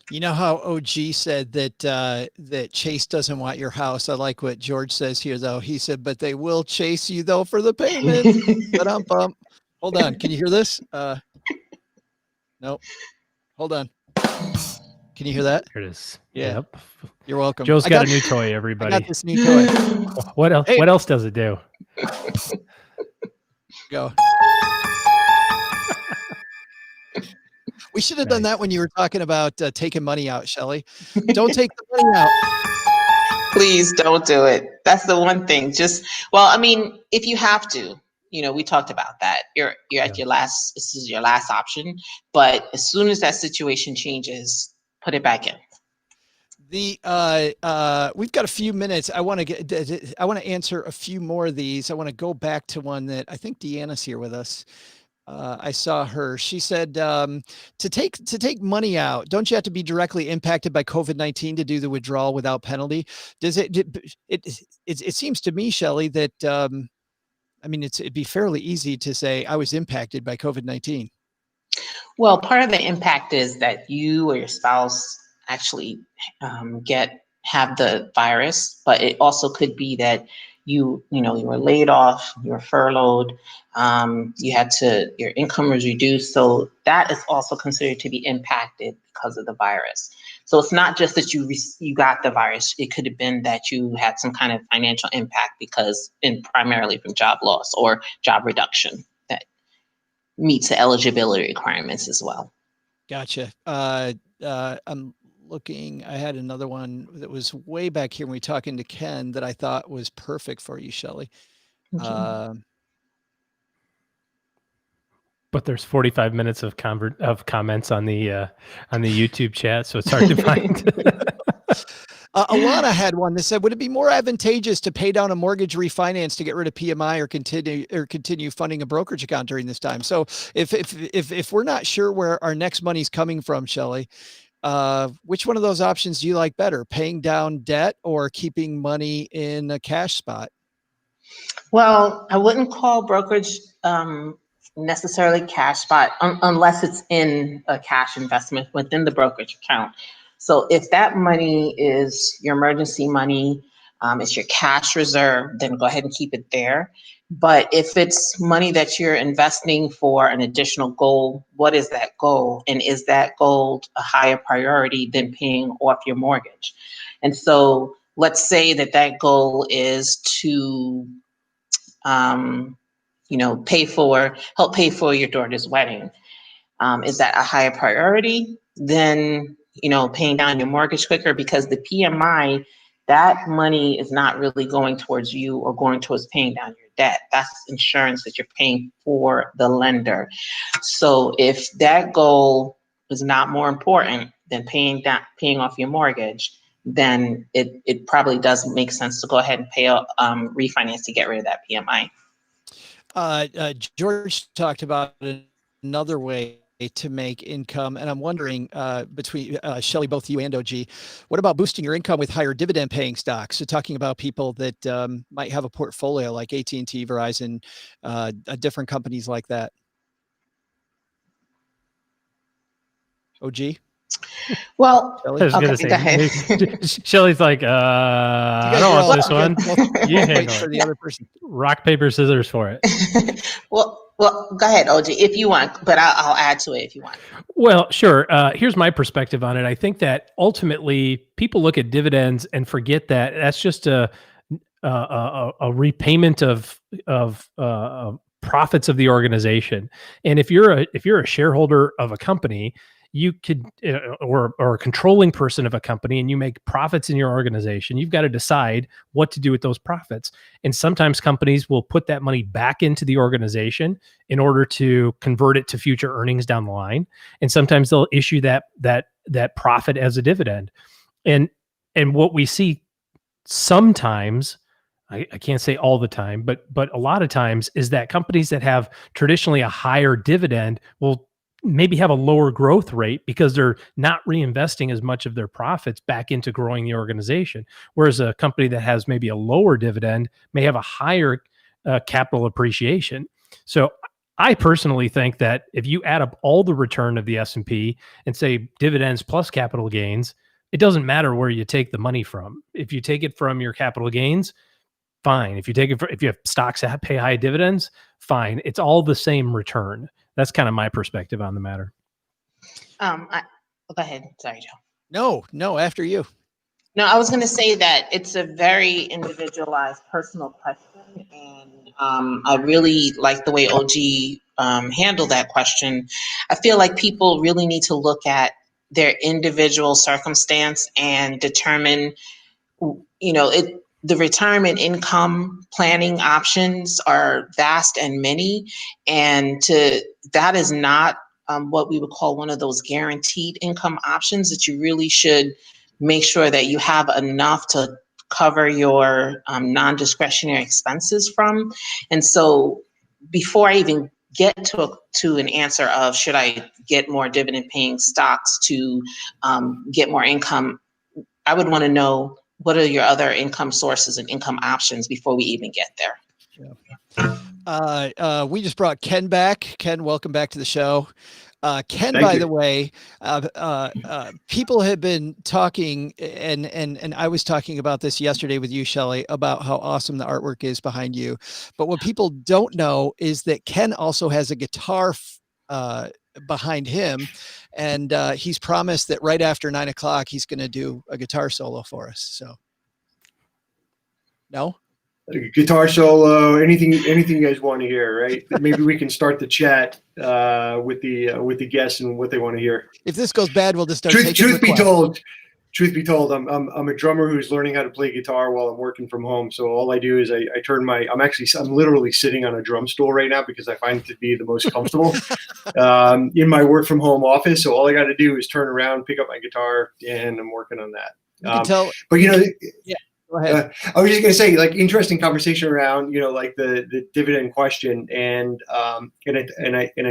You know how OG said that Chase doesn't want your house. I like what George says here, though. He said, but they will chase you, though, for the payment. Hold on. Can you hear this? No. Hold on. Can you hear that? Here it is. Yeah. Yep. You're welcome. Joe's got a new toy, everybody. I got this new toy. What else? Hey. What else does it do? Go. We should have done that when you were talking about taking money out, Shelly. Don't take the money out. Please don't do it. That's the one thing. Well, I mean, if you have to, we talked about that. You're at this is your last option. But as soon as that situation changes, put it back in. We've got a few minutes. I want to answer a few more of these. I want to go back to one that I think Deanna's here with us. I saw her. She said, to take money out, don't you have to be directly impacted by COVID-19 to do the withdrawal without penalty? It seems to me, Shelly, that, it'd be fairly easy to say I was impacted by COVID-19. Well, part of the impact is that you or your spouse actually have the virus, but it also could be that you were laid off, you were furloughed, your income was reduced. So that is also considered to be impacted because of the virus. So it's not just that you got the virus. It could have been that you had some kind of financial impact primarily from job loss or job reduction that meets the eligibility requirements as well. Gotcha. I'm looking, I had another one that was way back here when we were talking to Ken that I thought was perfect for you, Shelly. But there's 45 minutes of comments on the YouTube chat, so it's hard to find. Alana had one that said, would it be more advantageous to pay down a mortgage refinance to get rid of PMI or continue funding a brokerage account during this time? So if we're not sure where our next money's coming from, Shelly, which one of those options do you like better, paying down debt or keeping money in a cash spot? Well, I wouldn't call brokerage necessarily cash spot unless it's in a cash investment within the brokerage account. So if that money is your emergency money, it's your cash reserve, then go ahead and keep it there. But if it's money that you're investing for an additional goal, what is that goal? And is that goal a higher priority than paying off your mortgage? And so let's say that goal is to, help pay for your daughter's wedding. Is that a higher priority than, paying down your mortgage quicker? Because the PMI, that money is not really going towards you or going towards paying down your debt. That's insurance that you're paying for the lender. So if that goal is not more important than paying off your mortgage, then it probably does make sense to go ahead and refinance to get rid of that PMI. George talked about another way to make income, and I'm wondering between Shelly, both you and OG, what about boosting your income with higher dividend paying stocks? So talking about people that might have a portfolio like AT&T, Verizon, different companies like that. OG? Well, I was going to say, go ahead. Shelly's like, I don't want this one. You handle for it. The other person. Rock, paper, scissors for it. Well, go ahead, OG, if you want, but I'll add to it if you want. Well, sure. Here's my perspective on it. I think that ultimately people look at dividends and forget that that's just a repayment of profits of the organization. And if you're a shareholder of a company, you could, or a controlling person of a company, and you make profits in your organization, you've got to decide what to do with those profits. And sometimes companies will put that money back into the organization in order to convert it to future earnings down the line. And sometimes they'll issue that profit as a dividend. And what we see sometimes, I can't say all the time, but a lot of times, is that companies that have traditionally a higher dividend will maybe have a lower growth rate because they're not reinvesting as much of their profits back into growing the organization. Whereas a company that has maybe a lower dividend may have a higher capital appreciation. So I personally think that if you add up all the return of the S&P and say dividends plus capital gains, it doesn't matter where you take the money from. If you take it from your capital gains, fine. If you have stocks that pay high dividends, fine. It's all the same return. That's kind of my perspective on the matter. Go ahead. Sorry, Joe. No, after you. No, I was going to say that it's a very individualized, personal question, and I really like the way OG handled that question. I feel like people really need to look at their individual circumstance and determine, the retirement income planning options are vast and many, and that is not what we would call one of those guaranteed income options that you really should make sure that you have enough to cover your non-discretionary expenses from. And so before I even get to an answer of should I get more dividend paying stocks to get more income, I would want to know what are your other income sources and income options before we even get there. Yeah. We just brought Ken back. Ken, welcome back to the show. Ken, Thank by you. the way, people have been talking, and I was talking about this yesterday with you, Shelly, about how awesome the artwork is behind you. But what people don't know is that Ken also has a guitar behind him, and he's promised that right after 9 o'clock, he's going to do a guitar solo for us. So, no? Guitar solo, anything you guys want to hear, right? Maybe we can start the chat with the guests and what they want to hear. If this goes bad, we'll just start. Truth be told, I'm a drummer who's learning how to play guitar while I'm working from home. So all I do is I turn I'm literally sitting on a drum stool right now because I find it to be the most comfortable in my work from home office. So all I got to do is turn around, pick up my guitar, and I'm working on that. You can tell. But yeah. Go ahead. I was just going to say, like, interesting conversation around, like the dividend question, and I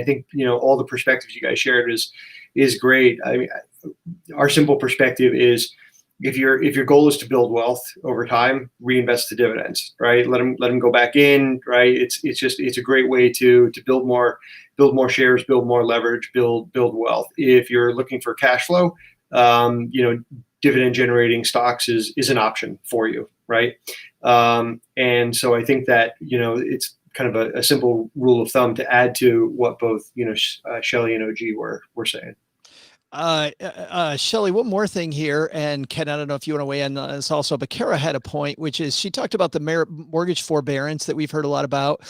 think all the perspectives you guys shared is great. I mean, our simple perspective is if your goal is to build wealth over time, reinvest the dividends, right? Let them go back in, right? It's a great way to build more shares, build more leverage, build wealth. If you're looking for cash flow, dividend generating stocks is an option for you, right? And so I think that it's kind of a simple rule of thumb to add to what both Shelly and OG were saying. Shelly, one more thing here, and Ken, I don't know if you want to weigh in on this also, but Kara had a point, which is she talked about the mortgage forbearance that we've heard a lot about.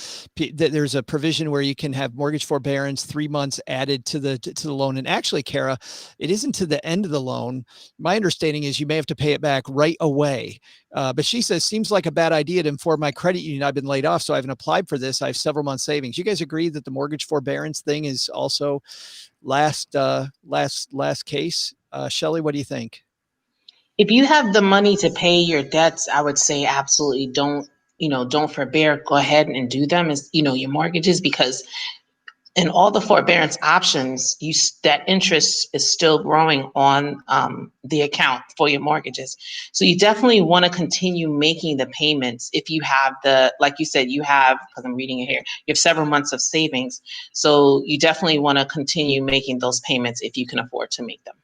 That there's a provision where you can have mortgage forbearance 3 months added to the loan. And actually, Kara, it isn't to the end of the loan. My understanding is you may have to pay it back right away. But she says, seems like a bad idea to inform my credit union I've been laid off, so I haven't applied for this. I have several months savings. You guys agree that the mortgage forbearance thing is also last case? Shelly, what do you think? If you have the money to pay your debts, I would say absolutely don't forbear. Go ahead and do them as your mortgages, because in all the forbearance options, that interest is still growing on the account for your mortgages. So you definitely want to continue making the payments if you have like you said, because I'm reading it here, you have several months of savings. So you definitely want to continue making those payments if you can afford to make them.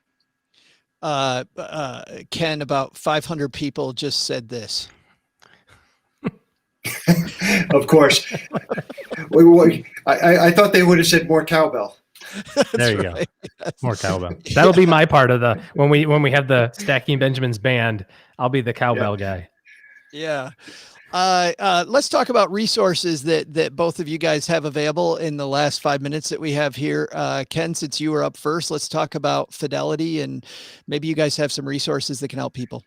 Ken, about 500 people just said this. Of course. I thought they would have said more cowbell. There you go. More cowbell. That'll be my part of the when we have the Stacking Benjamins band. I'll be the cowbell guy. Yeah. Let's talk about resources that both of you guys have available in the last 5 minutes that we have here. Ken, since you were up first, let's talk about Fidelity, and maybe you guys have some resources that can help people.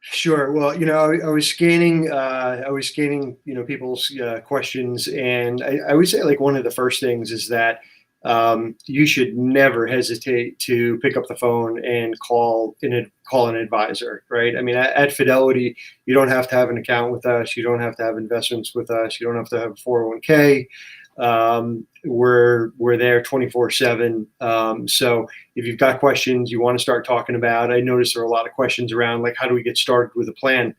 Sure. Well, I was scanning, people's questions, and I would say, like, one of the first things is that you should never hesitate to pick up the phone and call an advisor, right? I mean, at Fidelity, you don't have to have an account with us. You don't have to have investments with us. You don't have to have a 401k. We're there 24/7. So if you've got questions you want to start talking about, I noticed there are a lot of questions around, like, how do we get started with a plan?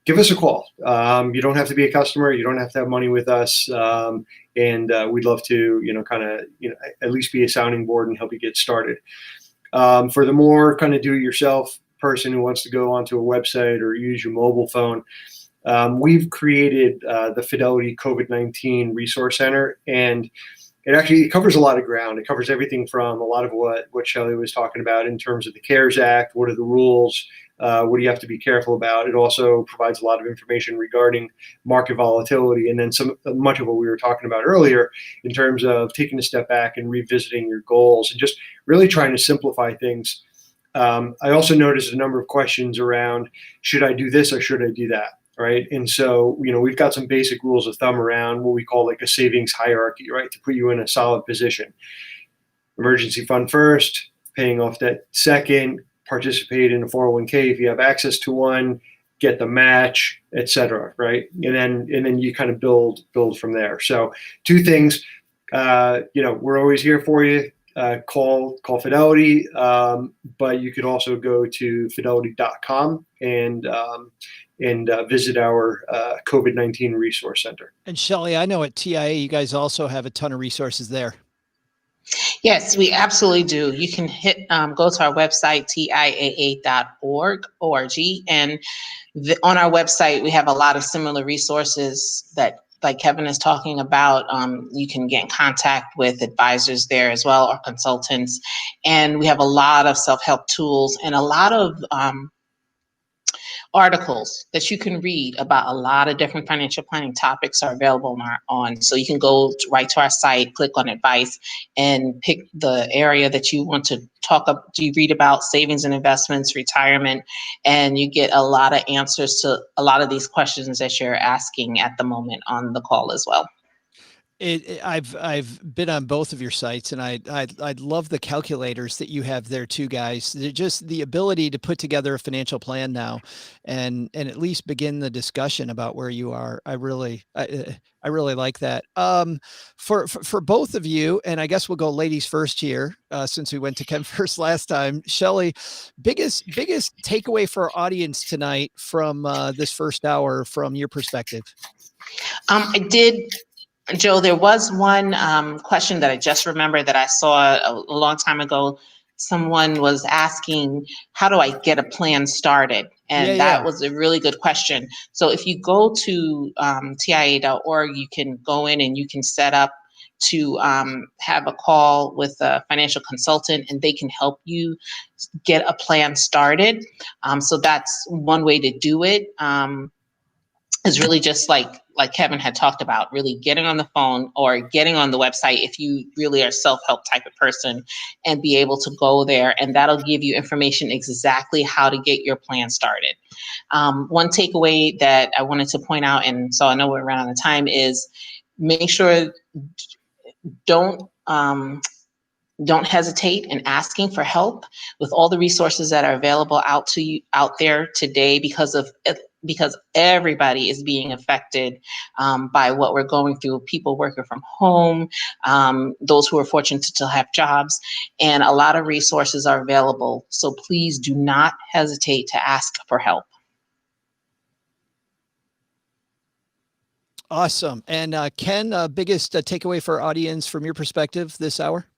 Give us a call. You don't have to be a customer. You don't have to have money with us. And we'd love to, at least be a sounding board and help you get started. For the more kind of do-it-yourself person who wants to go onto a website or use your mobile phone, we've created the Fidelity COVID-19 Resource Center, and it covers a lot of ground. It covers everything from a lot of what Shelly was talking about in terms of the CARES Act. What are the rules? What do you have to be careful about? It also provides a lot of information regarding market volatility, and then much of what we were talking about earlier in terms of taking a step back and revisiting your goals and just really trying to simplify things. I also noticed a number of questions around, should I do this or should I do that? Right. And so, we've got some basic rules of thumb around what we call like a savings hierarchy, right, to put you in a solid position. Emergency fund first, paying off debt second, participate in a 401k if you have access to one, get the match, etc. Right. And then you kind of build from there. So 2 things, we're always here for you. Call Fidelity, but you could also go to fidelity.com and visit our COVID-19 resource center. And Shelly, I know at TIAA, you guys also have a ton of resources there. Yes, we absolutely do. You can go to our website, TIAA.org, and on our website, we have a lot of similar resources that, like Kevin is talking about. You can get in contact with advisors there as well, or consultants. And we have a lot of self-help tools and a lot of articles that you can read about a lot of different financial planning topics are available so you can go right to our site, click on advice, and pick the area that you want to read about: savings and investments, retirement, and you get a lot of answers to a lot of these questions that you're asking at the moment on the call as well. I've been on both of your sites, and I love the calculators that you have there too, guys. Just the ability to put together a financial plan now, and at least begin the discussion about where you are. I really like that. For both of you, and I guess we'll go ladies first here, since we went to Ken first last time. Shelly, biggest takeaway for our audience tonight from this first hour from your perspective. Joe, there was one question that I just remembered that I saw a long time ago. Someone was asking, how do I get a plan started? And that was a really good question. So if you go to TIAA.org, you can go in and you can set up to have a call with a financial consultant, and they can help you get a plan started. So that's one way to do it. Is really just like Kevin had talked about, really getting on the phone or getting on the website if you really are a self-help type of person, and be able to go there, and that'll give you information exactly how to get your plan started. One takeaway that I wanted to point out, and so I know we're running out of time, is make sure don't hesitate in asking for help with all the resources that are available out there today, because everybody is being affected by what we're going through. People working from home, those who are fortunate to still have jobs, and a lot of resources are available. So please do not hesitate to ask for help. Awesome. And Ken, biggest takeaway for our audience from your perspective this hour?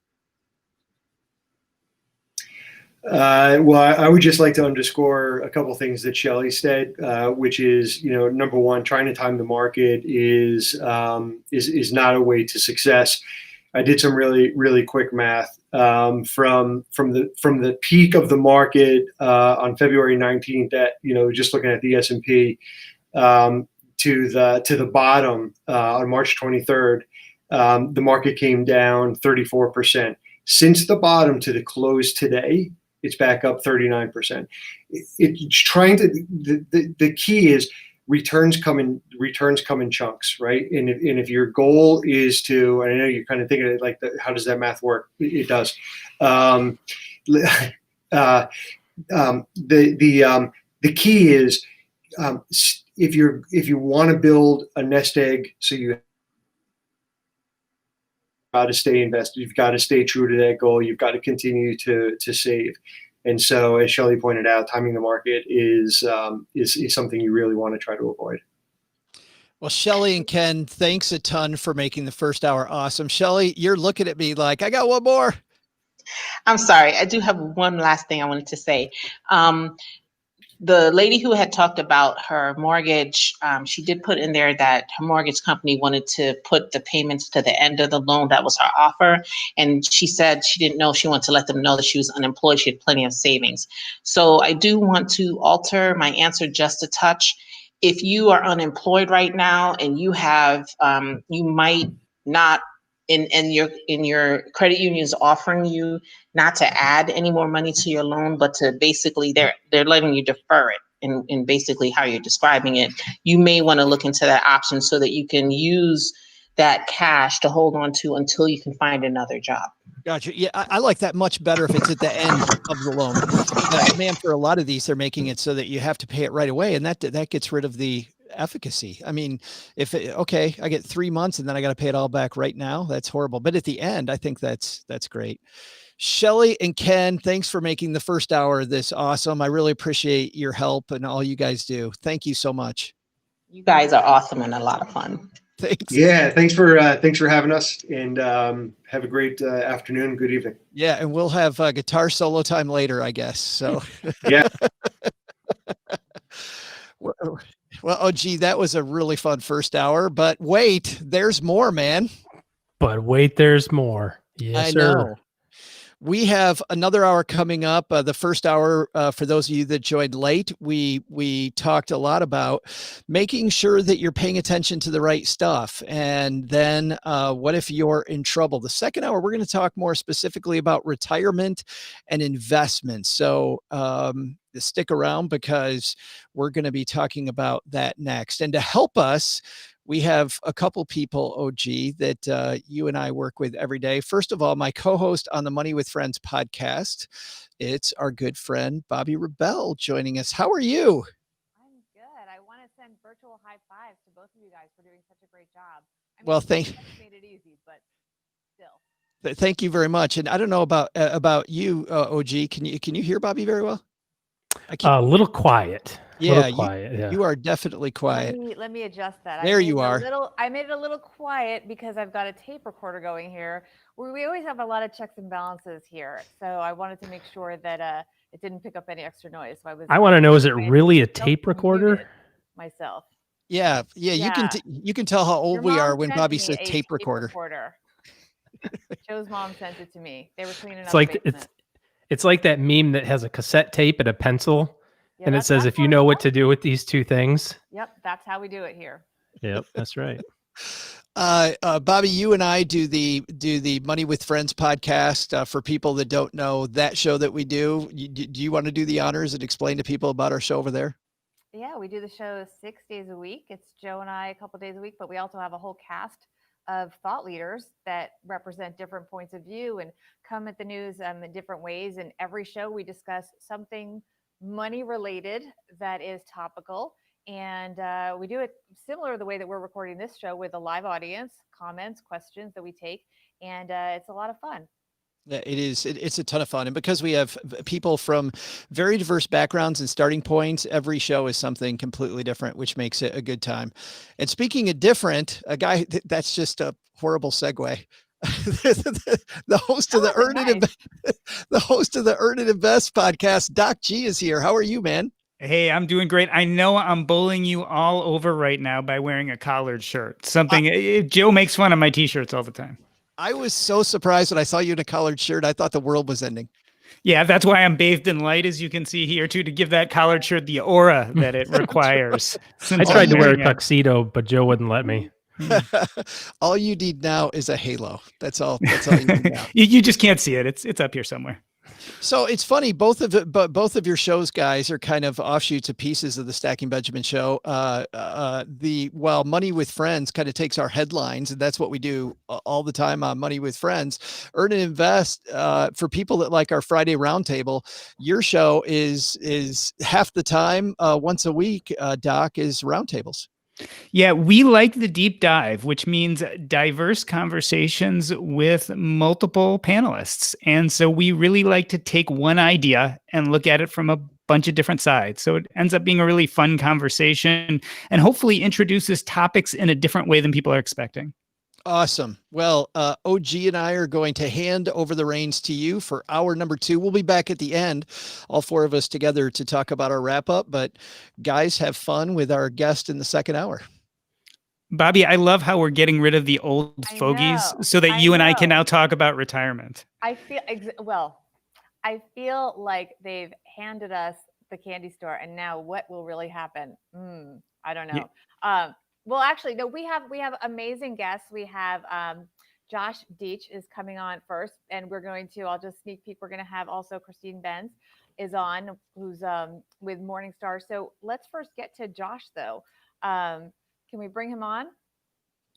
Well, I would just like to underscore a couple of things that Shelly said, which is, number one, trying to time the market is not a way to success. I did some really, really quick math from the peak of the market on February 19th. Just looking at the S&P to the bottom on March 23rd, the market came down 34%. Since the bottom to the close today, it's back up 39%. It's trying to. The key is returns come in chunks, right? And if your goal is to, and I know you're kind of thinking like, how does that math work? It does. The key is if you want to build a nest egg, so you got to stay invested. You've got to stay true to that goal. You've got to continue to save. And so, as Shelly pointed out, timing the market is something you really want to try to avoid. Well, Shelly and Ken, thanks a ton for making the first hour awesome. Shelly, you're looking at me like, I got one more. I'm sorry. I do have one last thing I wanted to say. the lady who had talked about her mortgage, she did put in there that her mortgage company wanted to put the payments to the end of the loan. That was her offer. And she said she didn't know, she wanted to let them know that she was unemployed. She had plenty of savings. So I do want to alter my answer just a touch. If you are unemployed right now and you have, you might not, in your credit union is offering you not to add any more money to your loan, but to basically they're letting you defer it in basically how you're describing it. You may want to look into that option so that you can use that cash to hold on to until you can find another job. Gotcha. Yeah, I like that much better if it's at the end of the loan. Man, for a lot of these, they're making it so that you have to pay it right away, and that gets rid of the efficacy. I mean, okay, I get 3 months and then I got to pay it all back right now. That's horrible. But at the end, I think that's great. Shelly and Ken, thanks for making the first hour of this awesome. I really appreciate your help and all you guys do. Thank you so much. You guys are awesome and a lot of fun. Thanks. Yeah, thanks for having us, and have a great afternoon, good evening. Yeah, and we'll have guitar solo time later, I guess. So yeah. Well, oh gee, that was a really fun first hour. But wait, there's more, man. But wait, there's more. Yes, I know. We have another hour coming up. The first hour, for those of you that joined late, we talked a lot about making sure that you're paying attention to the right stuff. And then what if you're in trouble? The second hour, we're going to talk more specifically about retirement and investments. So stick around because we're going to be talking about that next. And to help us, we have a couple people, OG, that you and I work with every day. First of all, my co-host on the Money with Friends podcast, it's our good friend, Bobbi Rebell, joining us. How are you? I'm good. I want to send virtual high fives to both of you guys for doing such a great job. I mean, well, made it easy, but still. Thank you very much. And I don't know about you, OG. Can you hear Bobbi very well? A little quiet. Yeah, quiet. You are definitely quiet. Let me adjust that. There you are. I made it a little quiet because I've got a tape recorder going here. We always have a lot of checks and balances here, so I wanted to make sure that it didn't pick up any extra noise. So I want to know, is it really a tape recorder? Myself. Yeah. You can tell how old we are when Bobbi says tape recorder. Joe's mom sent it to me. They were cleaning up. It's like that meme that has a cassette tape and a pencil. Yeah, and it says, if you know what to do with these two things. Yep. That's how we do it here. Yep. That's right. Bobbi, you and I do the Money with Friends podcast. For people that don't know that show that we do, do you want to do the honors and explain to people about our show over there? Yeah, we do the show 6 days a week. It's Joe and I a couple days a week, but we also have a whole cast of thought leaders that represent different points of view and come at the news in different ways. And every show we discuss something money related that is topical, and we do it similar to the way that we're recording this show with a live audience, comments, questions that we take, and it's a lot of fun. Yeah, it is. It's a ton of fun. And because we have people from very diverse backgrounds and starting points, every show is something completely different, which makes it a good time. And speaking of different, a guy that's just a horrible segue. the host of the Earn and Invest podcast, Doc G, is here. How are you, man? Hey, I'm doing great. I know I'm bullying you all over right now by wearing a collared shirt. Joe makes fun of my t-shirts all the time. I was so surprised when I saw you in a collared shirt. I thought the world was ending. Yeah, that's why I'm bathed in light, as you can see here, too, to give that collared shirt the aura that it requires. I tried to wear a tuxedo, but Joe wouldn't let me. All you need now is a halo. That's all you need now. You just can't see it. It's up here somewhere. So it's funny, both of your shows, guys, are kind of offshoots of pieces of the Stacking Benjamin show. Money with Friends kind of takes our headlines, and that's what we do all the time on Money with Friends. Earn and Invest, for people that like our Friday roundtable, your show is half the time, once a week, Doc, is roundtables. Yeah, we like the deep dive, which means diverse conversations with multiple panelists. And so we really like to take one idea and look at it from a bunch of different sides. So it ends up being a really fun conversation and hopefully introduces topics in a different way than people are expecting. Awesome. Well, OG and I are going to hand over the reins to you for hour number 2. We'll be back at the end, all 4 of us together, to talk about our wrap up. But guys, have fun with our guest in the second hour. Bobbi, I love how we're getting rid of the old fogies so that you and I can now talk about retirement. I feel like they've handed us the candy store, and now what will really happen? I don't know. Yeah. Well, actually, no, we have amazing guests. We have Josh Dietch is coming on first, and we're going to, I'll just sneak peek, we're going to have also Christine Benz is on, who's with Morningstar. So let's first get to Josh, though. Can we bring him on?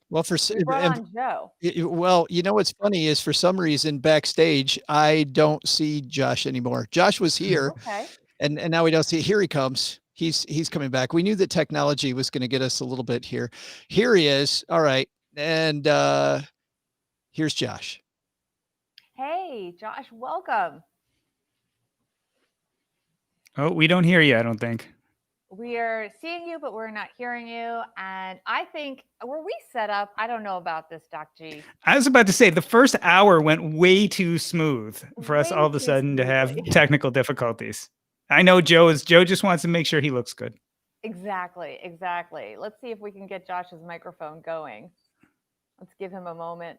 Well, Joe. Well, you know what's funny is, for some reason backstage, I don't see Josh anymore. Josh was here, okay, and now we don't see. Here he comes. He's coming back. We knew that technology was going to get us a little bit here. Here he is. All right, and here's Josh. Hey, Josh, welcome. Oh, we don't hear you, I don't think. We are seeing you, but we're not hearing you. And I think, were we set up? I don't know about this, Doc G. I was about to say, the first hour went way too smooth for us all of a sudden to have technical difficulties. I know Joe just wants to make sure he looks good. Exactly. Let's see if we can get Josh's microphone going. Let's give him a moment.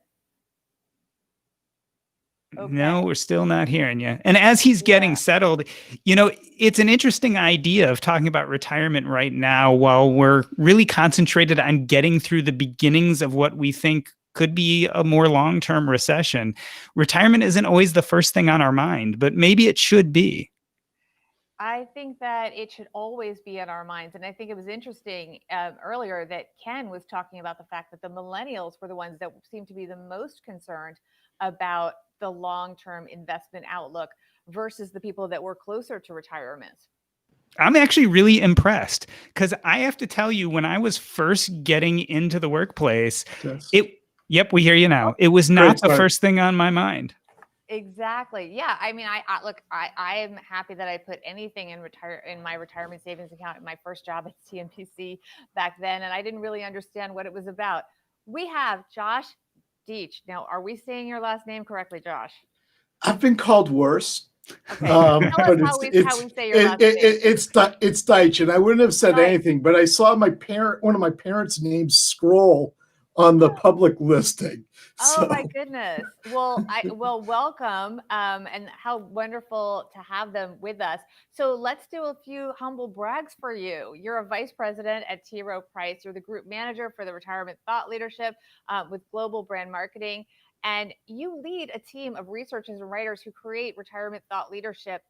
Okay. No, we're still not hearing you. And as he's getting settled, it's an interesting idea of talking about retirement right now while we're really concentrated on getting through the beginnings of what we think could be a more long-term recession. Retirement isn't always the first thing on our mind, but maybe it should be. I think that it should always be in our minds. And I think it was interesting earlier that Ken was talking about the fact that the millennials were the ones that seem to be the most concerned about the long-term investment outlook versus the people that were closer to retirement. I'm actually really impressed, because I have to tell you, when I was first getting into the workplace, yep, we hear you now. It was not the first thing on my mind. Exactly. Yeah. I mean, I am happy that I put anything in my retirement savings account in my first job at CNBC back then, and I didn't really understand what it was about. We have Josh Dietch. Now, are we saying your last name correctly, Josh? I've been called worse. Okay. Tell us how we say your last name. It's Dietch, and I wouldn't have said anything, but I saw one of my parents' names scroll on the public listing. Oh my goodness. Well, welcome. And how wonderful to have them with us. So let's do a few humble brags for you. You're a vice president at T. Rowe Price. You're the group manager for the retirement thought leadership with global brand marketing. And you lead a team of researchers and writers who create retirement thought leadership,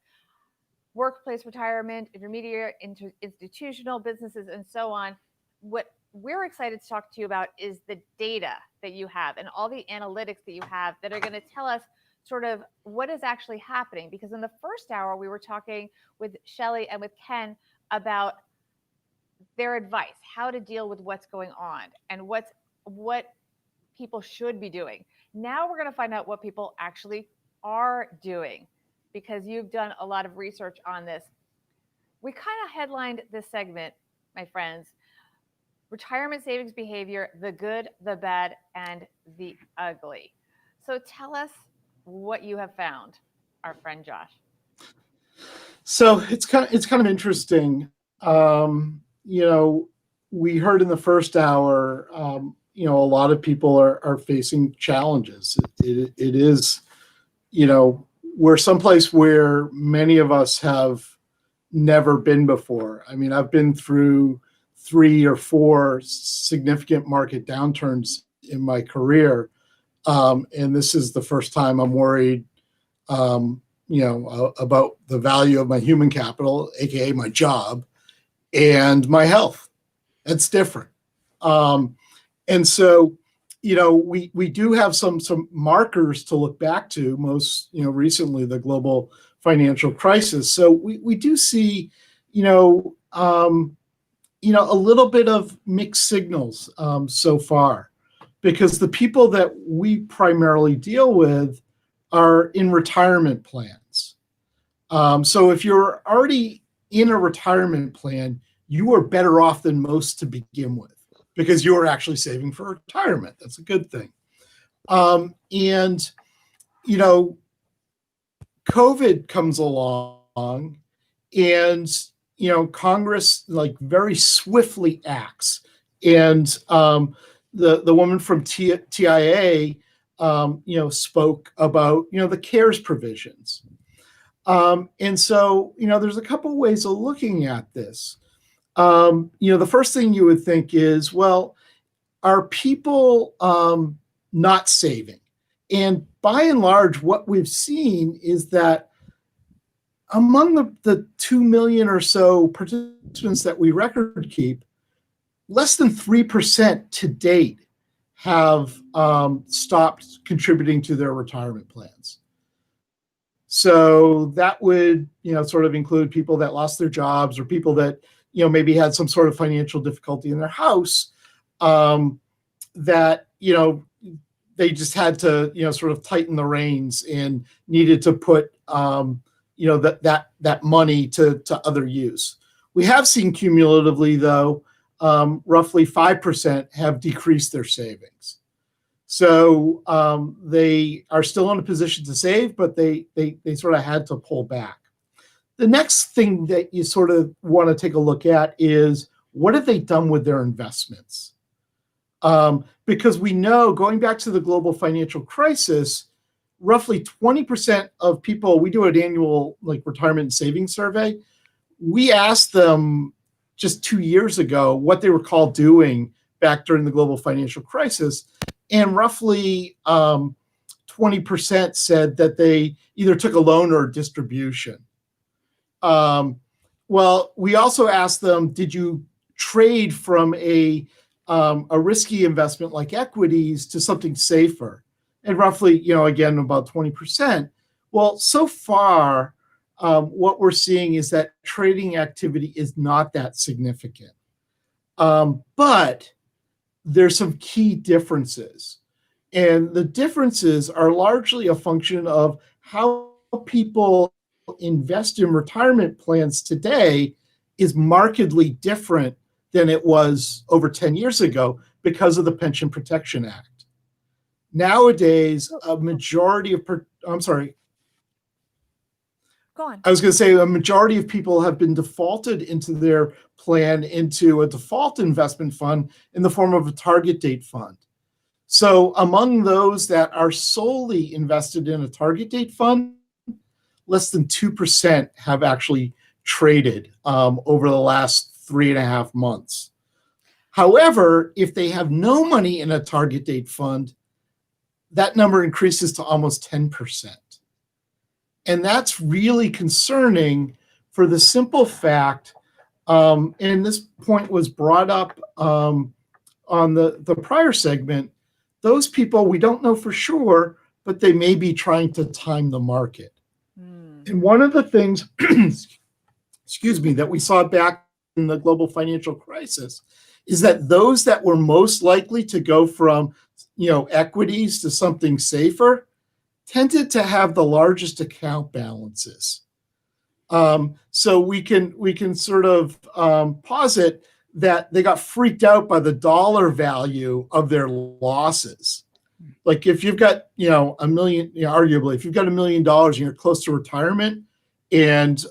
workplace retirement, intermediate, institutional businesses, and so on. What we're excited to talk to you about is the data that you have and all the analytics that you have that are going to tell us sort of what is actually happening. Because in the first hour, we were talking with Shelly and with Ken about their advice, how to deal with what's going on and what people should be doing. Now we're going to find out what people actually are doing, because you've done a lot of research on this. We kind of headlined this segment, my friends, retirement savings behavior, the good, the bad, and the ugly. So tell us what you have found, our friend Josh. So it's kind of interesting. We heard in the first hour, a lot of people are facing challenges. It is, we're someplace where many of us have never been before. I mean, I've been through 3 or 4 significant market downturns in my career. And this is the first time I'm worried, about the value of my human capital, AKA my job, and my health. It's different. And so, we do have some markers to look back to, most, recently the global financial crisis. So we do see, a little bit of mixed signals so far, because the people that we primarily deal with are in retirement plans. So if you're already in a retirement plan, you are better off than most to begin with, because you are actually saving for retirement. That's a good thing. And, you know, COVID comes along and, you know, Congress like very swiftly acts. And the woman from TIAA, you know, spoke about, you know, the CARES provisions. And so, you know, there's a couple of ways of looking at this. You know, the first thing you would think is, well, are people not saving? And by and large, what we've seen is that among the 2 million or so participants that we record keep, less than 3% to date have stopped contributing to their retirement plans. So that would, you know, sort of include people that lost their jobs or people that, you know, maybe had some sort of financial difficulty in their house, that, you know, they just had to, you know, sort of tighten the reins and needed to put, you know, that money to other use. We have seen cumulatively, though, roughly 5% have decreased their savings. So they are still in a position to save, but they sort of had to pull back. The next thing that you sort of want to take a look at is, what have they done with their investments? Because we know, going back to the global financial crisis, roughly 20% of people, we do an annual like retirement and savings survey. We asked them just 2 years ago what they recall doing back during the global financial crisis. And roughly 20% said that they either took a loan or a distribution. Well, we also asked them, did you trade from a risky investment like equities to something safer? And roughly, you know, again, about 20%. Well, so far, what we're seeing is that trading activity is not that significant. But there's some key differences. And the differences are largely a function of how people invest in retirement plans today is markedly different than it was over 10 years ago because of the Pension Protection Act. Nowadays, a majority of, I'm sorry. Go on. I was going to say a majority of people have been defaulted into their plan into a default investment fund in the form of a target date fund. So among those that are solely invested in a target date fund, less than 2% have actually traded over the last 3.5 months. However, if they have no money in a target date fund, that number increases to almost 10%. And that's really concerning for the simple fact, and this point was brought up on the prior segment, those people, we don't know for sure, but they may be trying to time the market. And one of the things, excuse me, that we saw back in the global financial crisis is that those that were most likely to go from, you know, equities to something safer tended to have the largest account balances. So we can sort of posit that they got freaked out by the dollar value of their losses. Like if you've got, you know, $1 million, you know, arguably, if you've got $1 million and you're close to retirement, and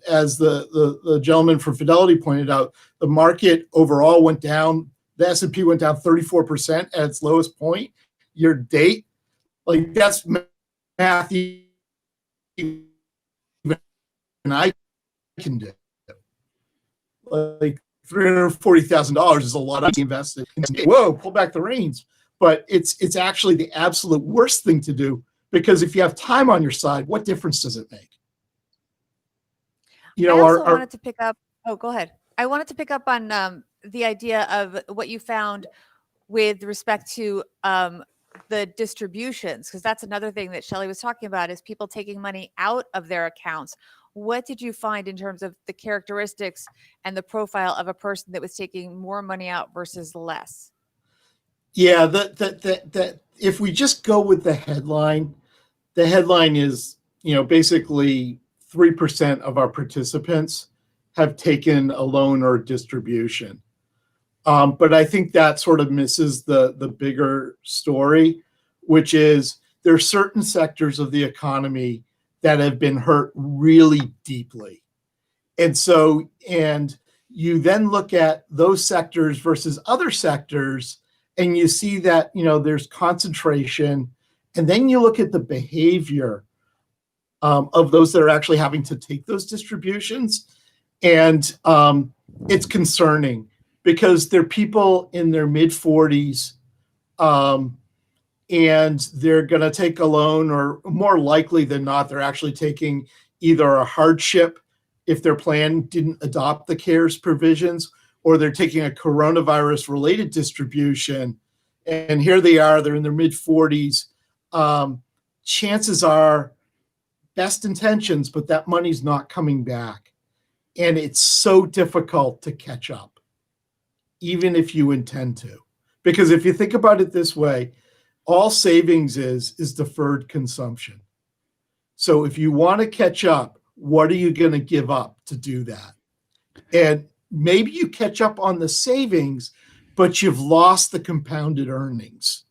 as the gentleman from Fidelity pointed out, the market overall went down, the S&P went down 34% at its lowest point year to date. Like that's math even I can do. Like $340,000 is a lot of invested. Whoa, pull back the reins. But it's actually the absolute worst thing to do, because if you have time on your side, what difference does it make? You know, I also wanted to pick up. Oh, go ahead. I wanted to pick up on the idea of what you found with respect to the distributions, because that's another thing that Shelly was talking about, is people taking money out of their accounts. What did you find in terms of the characteristics and the profile of a person that was taking more money out versus less? Yeah, that if we just go with the headline is, you know, basically 3% of our participants have taken a loan or a distribution. But I think that sort of misses the bigger story, which is there are certain sectors of the economy that have been hurt really deeply. And you then look at those sectors versus other sectors, and you see that, there's concentration. And then you look at the behavior of those that are actually having to take those distributions. And it's concerning because they're people in their mid-40s, and they're going to take a loan, or more likely than not, they're actually taking either a hardship if their plan didn't adopt the CARES provisions, or they're taking a coronavirus-related distribution. And here they are, they're in their mid-40s. Chances are, best intentions, but that money's not coming back. And it's so difficult to catch up, even if you intend to. Because if you think about it this way, all savings is deferred consumption. So if you want to catch up, what are you going to give up to do that? And maybe you catch up on the savings, but you've lost the compounded earnings.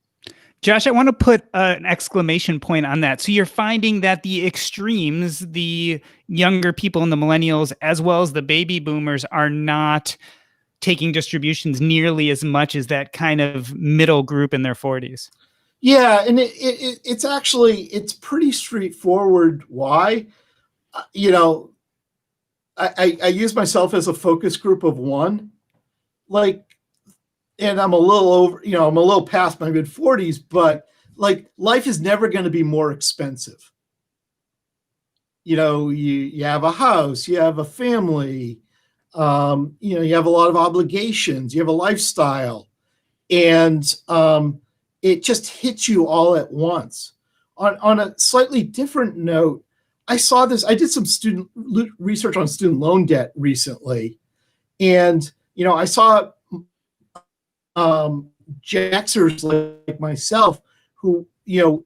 Josh, I want to put an exclamation point on that. So you're finding that the extremes, the younger people and the millennials, as well as the baby boomers, are not taking distributions nearly as much as that kind of middle group in their 40s. Yeah, and it's pretty straightforward why. I use myself as a focus group of one, and I'm a little past my mid-40s, but life is never going to be more expensive. You have a house, you have a family, you have a lot of obligations, you have a lifestyle, and it just hits you all at once. On a slightly different note, I saw this. I did some student research on student loan debt recently, and I saw Jaxers like myself who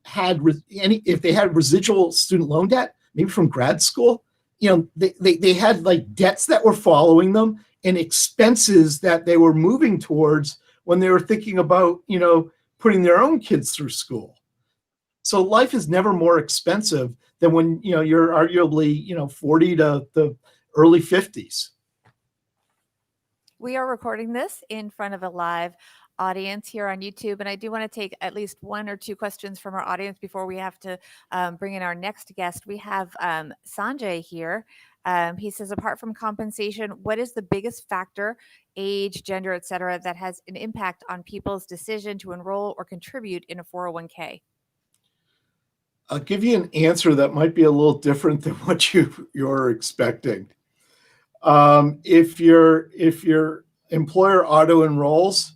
had if they had residual student loan debt, maybe from grad school, they had debts that were following them and expenses that they were moving towards when they were thinking about putting their own kids through school. So life is never more expensive than when you're arguably 40 to the early 50s. We are recording this in front of a live audience here on YouTube, and I do want to take at least one or two questions from our audience before we have to bring in our next guest. We have Sanjay here. He says, apart from compensation, what is the biggest factor, age, gender, et cetera, that has an impact on people's decision to enroll or contribute in a 401k? I'll give you an answer that might be a little different than what you're expecting. If your employer auto enrolls,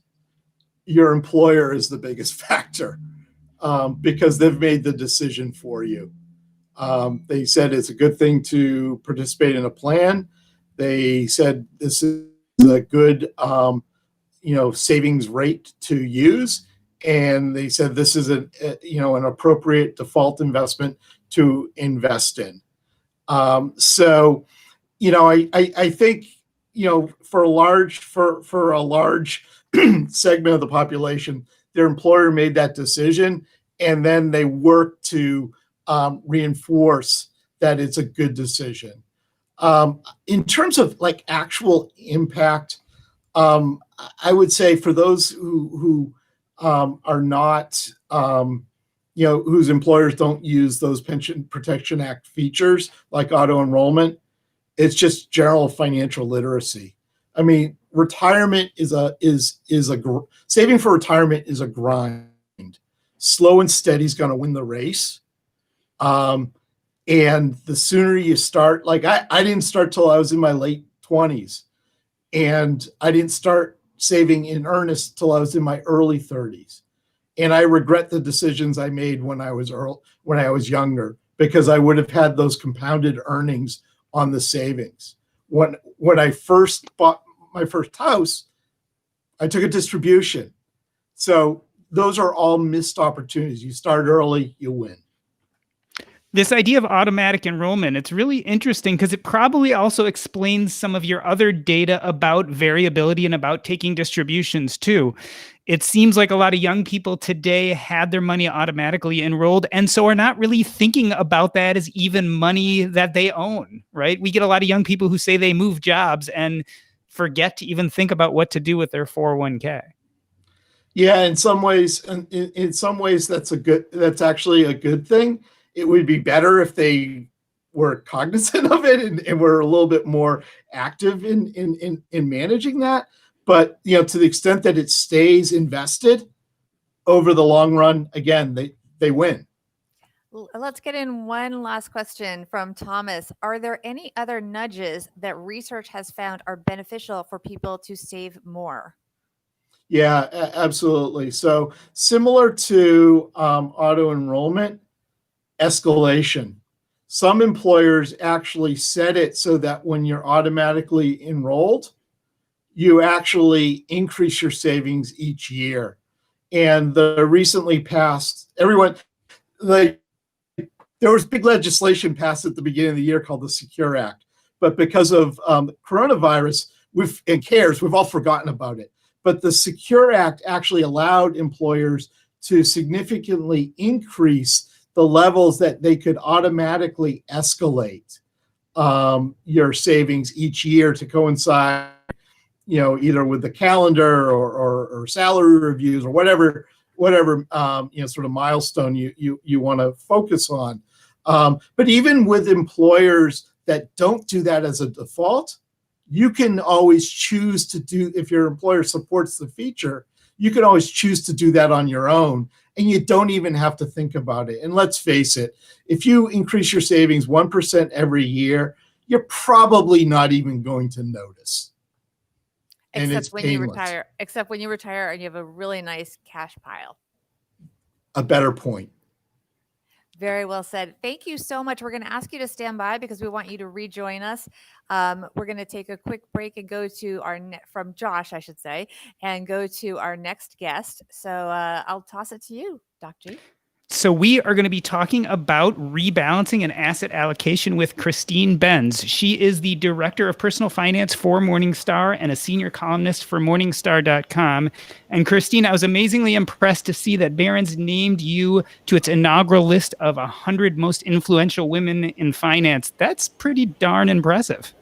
your employer is the biggest factor because they've made the decision for you. They said it's a good thing to participate in a plan. They said this is a good savings rate to use. And they said this is an appropriate default investment to invest in. So I think for a large segment of the population, their employer made that decision, and then they work to reinforce that it's a good decision. In terms of actual impact, I would say for those who are not, whose employers don't use those Pension Protection Act features like auto enrollment, it's just general financial literacy. I mean, retirement saving for retirement is a grind. Slow and steady is going to win the race. And the sooner you start, I didn't start till I was in my late 20s, and I didn't start saving in earnest till I was in my early 30s. And I regret the decisions I made when I was younger, because I would have had those compounded earnings on the savings. When I first bought my first house, I took a distribution. So those are all missed opportunities. You start early, you win. This idea of automatic enrollment, it's really interesting because it probably also explains some of your other data about variability and about taking distributions too. It seems like a lot of young people today had their money automatically enrolled and so are not really thinking about that as even money that they own, right? We get a lot of young people who say they move jobs and forget to even think about what to do with their 401k. Yeah, in some ways, that's actually a good thing. It would be better if they were cognizant of it and were a little bit more active in managing that. But to the extent that it stays invested over the long run, again, they win. Let's get in one last question from Thomas. Are there any other nudges that research has found are beneficial for people to save more? Yeah, absolutely. So similar to auto enrollment, escalation. Some employers actually set it so that when you're automatically enrolled, you actually increase your savings each year. And the recently passed, there was big legislation passed at the beginning of the year called the Secure Act. But because of coronavirus and CARES, we've all forgotten about it. But the Secure Act actually allowed employers to significantly increase the levels that they could automatically escalate your savings each year to coincide, either with the calendar or salary reviews or whatever sort of milestone you want to focus on. But even with employers that don't do that as a default, you can always choose to do, if your employer supports the feature, you can always choose to do that on your own. And you don't even have to think about it. And let's face it, if you increase your savings 1% every year, you're probably not even going to notice. Except when you retire and you have a really nice cash pile. A better point. Very well said. Thank you so much. We're going to ask you to stand by because we want you to rejoin us. We're going to take a quick break and go to from Josh, I should say, and go to our next guest. So I'll toss it to you, Doc G. So we are going to be talking about rebalancing and asset allocation with Christine Benz. She is the Director of Personal Finance for Morningstar and a senior columnist for Morningstar.com. And Christine, I was amazingly impressed to see that Barron's named you to its inaugural list of 100 most influential women in finance. That's pretty darn impressive.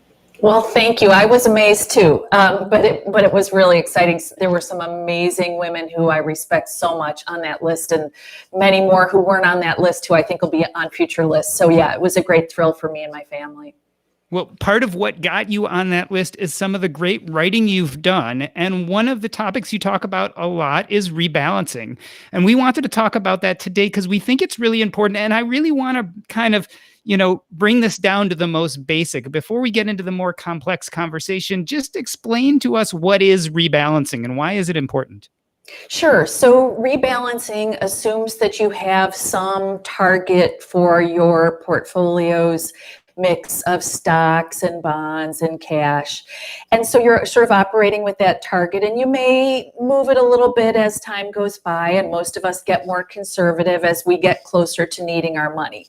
Well, thank you. I was amazed too, but it was really exciting. There were some amazing women who I respect so much on that list, and many more who weren't on that list who I think will be on future lists. So yeah, it was a great thrill for me and my family. Well, part of what got you on that list is some of the great writing you've done. And one of the topics you talk about a lot is rebalancing. And we wanted to talk about that today because we think it's really important. And I really want to kind of, bring this down to the most basic. Before we get into the more complex conversation, just explain to us what is rebalancing and why is it important? Sure. So rebalancing assumes that you have some target for your portfolio's mix of stocks and bonds and cash. And so you're sort of operating with that target, and you may move it a little bit as time goes by, and most of us get more conservative as we get closer to needing our money.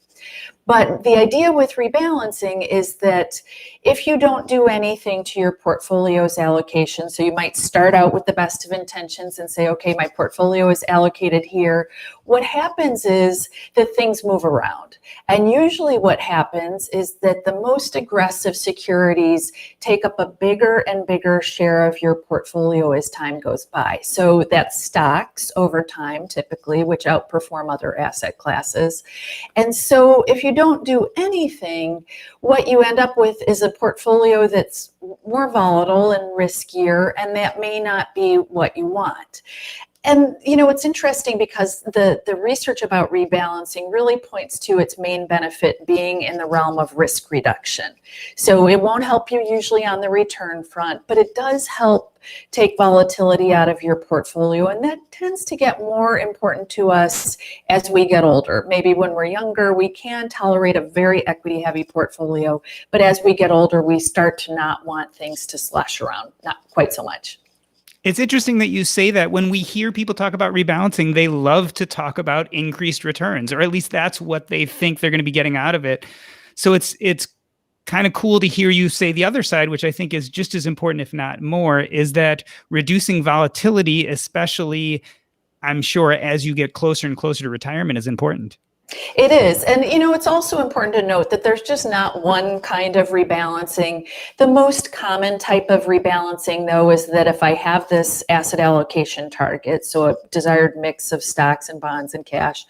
But the idea with rebalancing is that if you don't do anything to your portfolio's allocation, so you might start out with the best of intentions and say, okay, my portfolio is allocated here. What happens is that things move around. And usually what happens is that the most aggressive securities take up a bigger and bigger share of your portfolio as time goes by. So that's stocks over time, typically, which outperform other asset classes. And so if you don't do anything, what you end up with is a portfolio that's more volatile and riskier, and that may not be what you want. And, it's interesting because the research about rebalancing really points to its main benefit being in the realm of risk reduction. So it won't help you usually on the return front, but it does help take volatility out of your portfolio. And that tends to get more important to us as we get older. Maybe when we're younger, we can tolerate a very equity heavy portfolio. But as we get older, we start to not want things to slosh around, not quite so much. It's interesting that you say that. When we hear people talk about rebalancing, they love to talk about increased returns, or at least that's what they think they're going to be getting out of it. So it's kind of cool to hear you say the other side, which I think is just as important, if not more, is that reducing volatility, especially, I'm sure, as you get closer and closer to retirement, is important. It is. And, it's also important to note that there's just not one kind of rebalancing. The most common type of rebalancing, though, is that if I have this asset allocation target, so a desired mix of stocks and bonds and cash,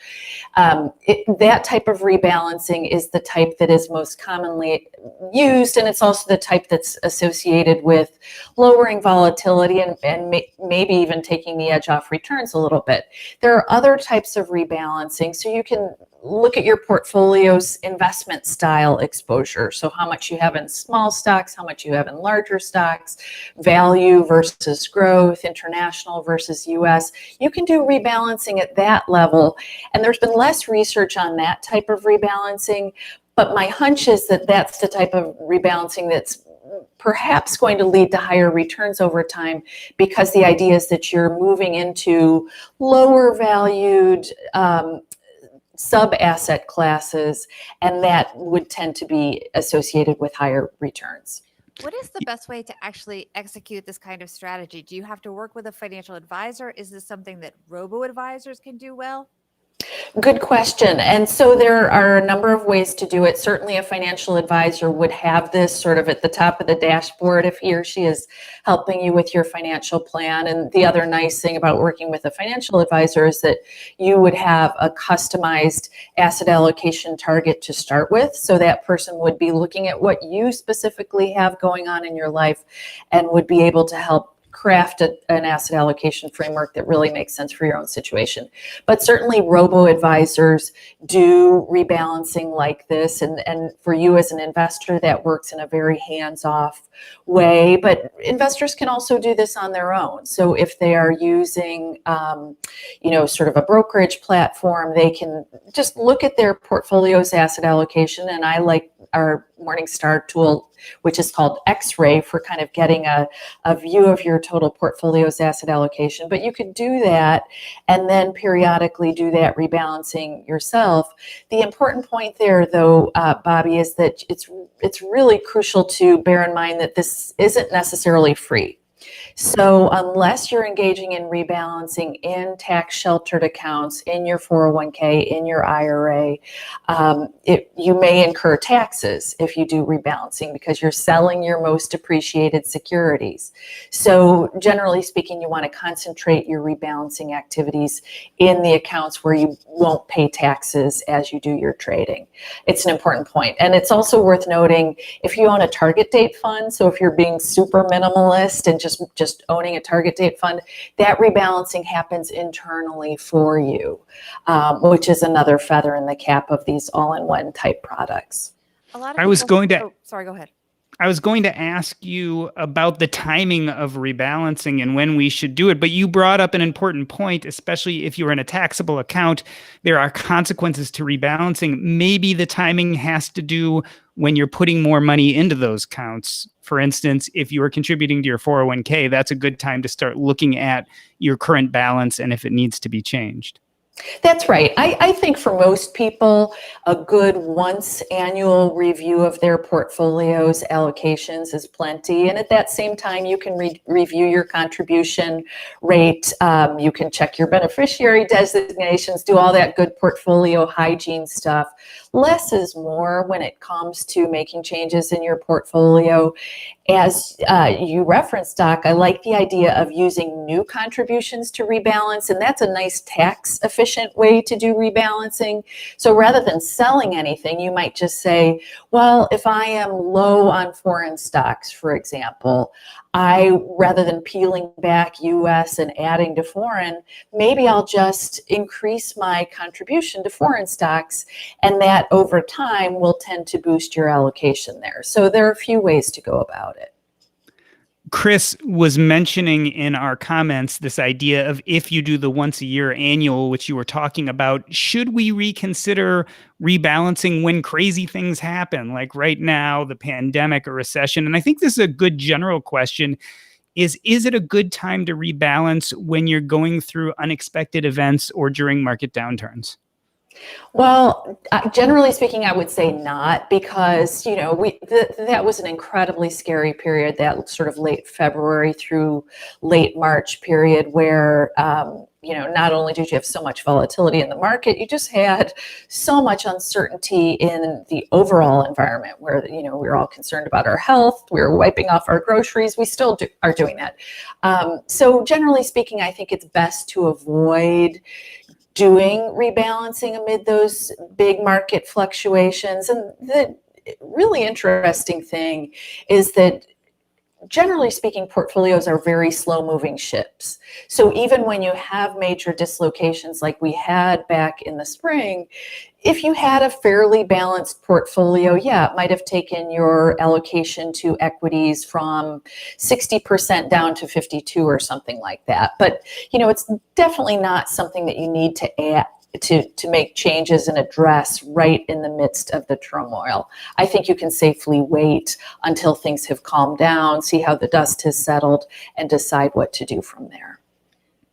that type of rebalancing is the type that is most commonly used. And it's also the type that's associated with lowering volatility and maybe even taking the edge off returns a little bit. There are other types of rebalancing. So you can look at your portfolio's investment style exposure. So how much you have in small stocks, how much you have in larger stocks, value versus growth, international versus US. You can do rebalancing at that level. And there's been less research on that type of rebalancing, but my hunch is that that's the type of rebalancing that's perhaps going to lead to higher returns over time, because the idea is that you're moving into lower valued sub-asset classes, and that would tend to be associated with higher returns. What is the best way to actually execute this kind of strategy? Do you have to work with a financial advisor? Is this something that robo-advisors can do well? Good question. And so there are a number of ways to do it. Certainly a financial advisor would have this sort of at the top of the dashboard if he or she is helping you with your financial plan. And the other nice thing about working with a financial advisor is that you would have a customized asset allocation target to start with. So that person would be looking at what you specifically have going on in your life and would be able to help craft an asset allocation framework that really makes sense for your own situation. But certainly robo-advisors do rebalancing like this. And for you as an investor, that works in a very hands-off way. But investors can also do this on their own. So if they are using, sort of a brokerage platform, they can just look at their portfolio's asset allocation. And I like our Morningstar tool, which is called X-ray, for kind of getting a view of your total portfolio's asset allocation. But you could do that and then periodically do that rebalancing yourself. The important point there, though, Bobbi, is that it's really crucial to bear in mind that this isn't necessarily free. So unless you're engaging in rebalancing in tax sheltered accounts, in your 401k, in your IRA, you may incur taxes if you do rebalancing because you're selling your most appreciated securities. So generally speaking, you want to concentrate your rebalancing activities in the accounts where you won't pay taxes as you do your trading. It's an important point. And it's also worth noting, if you own a target date fund, so if you're being super minimalist and just owning a target date fund, that rebalancing happens internally for you, which is another feather in the cap of these all-in-one type products. I was going to sorry, go ahead. I was going to ask you about the timing of rebalancing and when we should do it, but you brought up an important point, especially if you're in a taxable account, there are consequences to rebalancing. Maybe the timing has to do when you're putting more money into those accounts. For instance, if you are contributing to your 401k, that's a good time to start looking at your current balance and if it needs to be changed. That's right. I think for most people, a good once annual review of their portfolios allocations is plenty. And at that same time, you can review your contribution rate. You can check your beneficiary designations, do all that good portfolio hygiene stuff. Less is more when it comes to making changes in your portfolio. As you referenced, Doc, I like the idea of using new contributions to rebalance, and that's a nice tax efficient way to do rebalancing. So rather than selling anything, you might just say, well, if I am low on foreign stocks, for example, rather than peeling back US and adding to foreign, maybe I'll just increase my contribution to foreign stocks, and that over time will tend to boost your allocation there. So there are a few ways to go about it. Chris was mentioning in our comments this idea of if you do the once a year annual, which you were talking about, should we reconsider rebalancing when crazy things happen, like right now, the pandemic or recession? And I think this is a good general question. is it a good time to rebalance when you're going through unexpected events or during market downturns? Well, generally speaking, I would say not, because that was an incredibly scary period, that sort of late February through late March period, where not only did you have so much volatility in the market, you just had so much uncertainty in the overall environment, where we were all concerned about our health, we were wiping off our groceries, we still are doing that. So generally speaking, I think it's best to avoid doing rebalancing amid those big market fluctuations. And the really interesting thing is that, generally speaking, portfolios are very slow moving ships. So even when you have major dislocations like we had back in the spring, if you had a fairly balanced portfolio, it might have taken your allocation to equities from 60% down to 52 or something like that. But, it's definitely not something that you need to add to make changes and address right in the midst of the turmoil. I think you can safely wait until things have calmed down, see how the dust has settled, and decide what to do from there.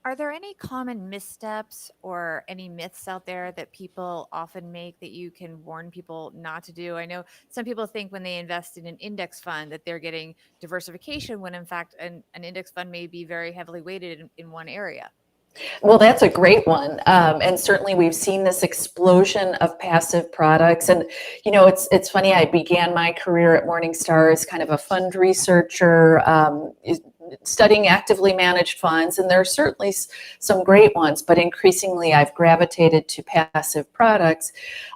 Are there any common missteps or any myths out there that people often make that you can warn people not to do? I know some people think when they invest in an index fund that they're getting diversification, when in fact an index fund may be very heavily weighted in one area. Well, that's a great one. And certainly we've seen this explosion of passive products. And, it's funny, I began my career at Morningstar as kind of a fund researcher, studying actively managed funds, and there are certainly some great ones, but increasingly I've gravitated to passive products.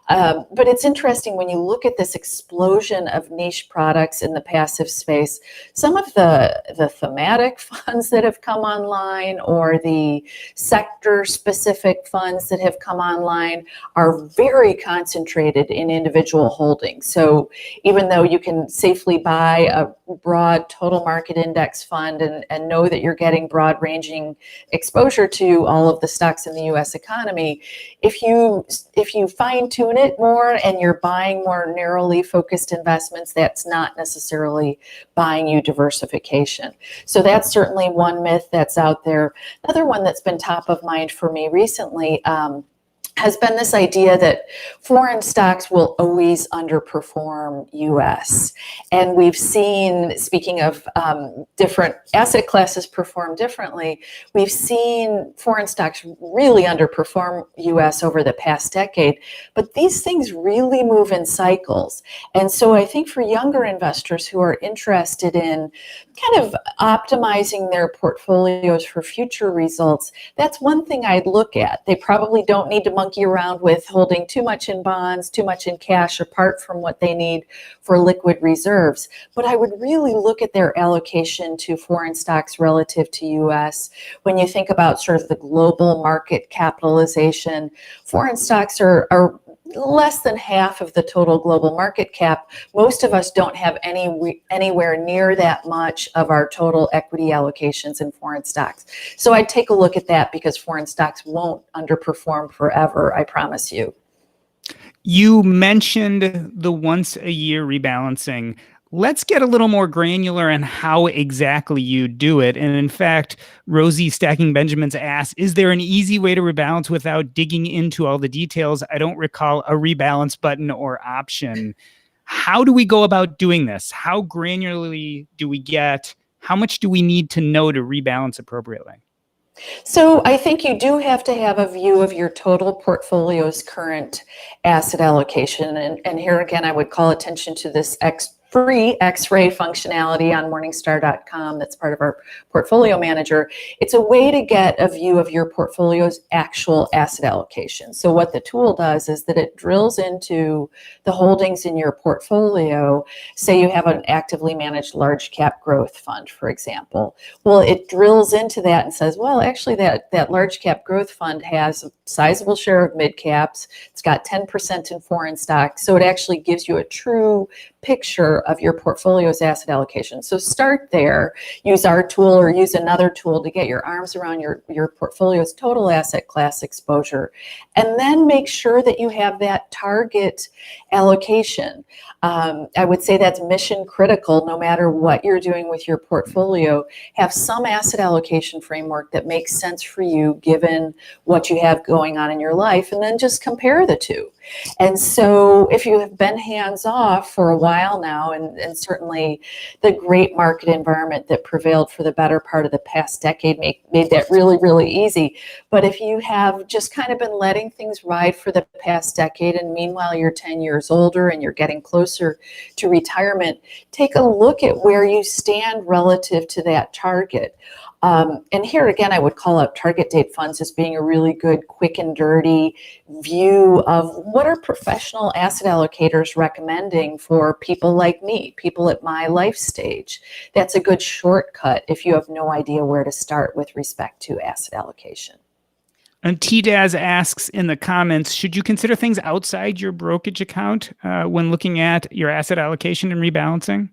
But it's interesting when you look at this explosion of niche products in the passive space, some of the thematic funds that have come online or the sector-specific funds that have come online are very concentrated in individual holdings. So even though you can safely buy a broad total market index fund and know that you're getting broad-ranging exposure to all of the stocks in the U.S. economy, if you fine-tune it more and you're buying more narrowly focused investments, that's not necessarily buying you diversification. So that's certainly one myth that's out there. Another one that's been top of mind for me recently has been this idea that foreign stocks will always underperform U.S. And we've seen, speaking of different asset classes perform differently, we've seen foreign stocks really underperform U.S. over the past decade. But these things really move in cycles. And so I think for younger investors who are interested in kind of optimizing their portfolios for future results, that's one thing I'd look at. They probably don't need to monkey around with holding too much in bonds, too much in cash, apart from what they need for liquid reserves. But I would really look at their allocation to foreign stocks relative to US. When you think about sort of the global market capitalization, foreign stocks are less than half of the total global market cap. Most of us don't have anywhere near that much of our total equity allocations in foreign stocks. So I'd take a look at that, because foreign stocks won't underperform forever, I promise you. You mentioned the once a year rebalancing. Let's get a little more granular on how exactly you do it. And in fact, Rosie Stacking Benjamin's asked, is there an easy way to rebalance without digging into all the details? I don't recall a rebalance button or option. How do we go about doing this? How granularly do we get? How much do we need to know to rebalance appropriately? So I think you do have to have a view of your total portfolio's current asset allocation. And here again, I would call attention to this free X-ray functionality on Morningstar.com that's part of our portfolio manager. It's a way to get a view of your portfolio's actual asset allocation. So what the tool does is that it drills into the holdings in your portfolio. Say you have an actively managed large cap growth fund, for example. Well, it drills into that and says, well, actually that large cap growth fund has a sizable share of mid caps. It's got 10% in foreign stocks. So it actually gives you a true picture of your portfolio's asset allocation. So start there, use our tool or use another tool to get your arms around your portfolio's total asset class exposure. And then make sure that you have that target allocation. I would say that's mission critical no matter what you're doing with your portfolio. Have some asset allocation framework that makes sense for you given what you have going on in your life, and then just compare the two. And so if you have been hands off for a while now, and certainly the great market environment that prevailed for the better part of the past decade made that really, really easy. But if you have just kind of been letting things ride for the past decade, and meanwhile you're 10 years older and you're getting closer to retirement, take a look at where you stand relative to that target. And here again, I would call out target date funds as being a really good, quick and dirty view of what are professional asset allocators recommending for people like me, people at my life stage. That's a good shortcut if you have no idea where to start with respect to asset allocation. And TDAS asks in the comments, should you consider things outside your brokerage account when looking at your asset allocation and rebalancing?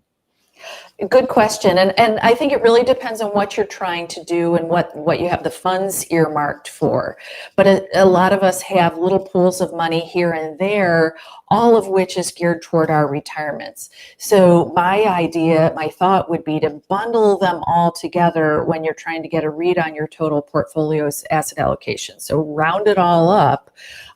Good question. And I think it really depends on what you're trying to do and what you have the funds earmarked for. But a lot of us have little pools of money here and there, all of which is geared toward our retirements. So my thought would be to bundle them all together when you're trying to get a read on your total portfolio's asset allocation. So round it all up.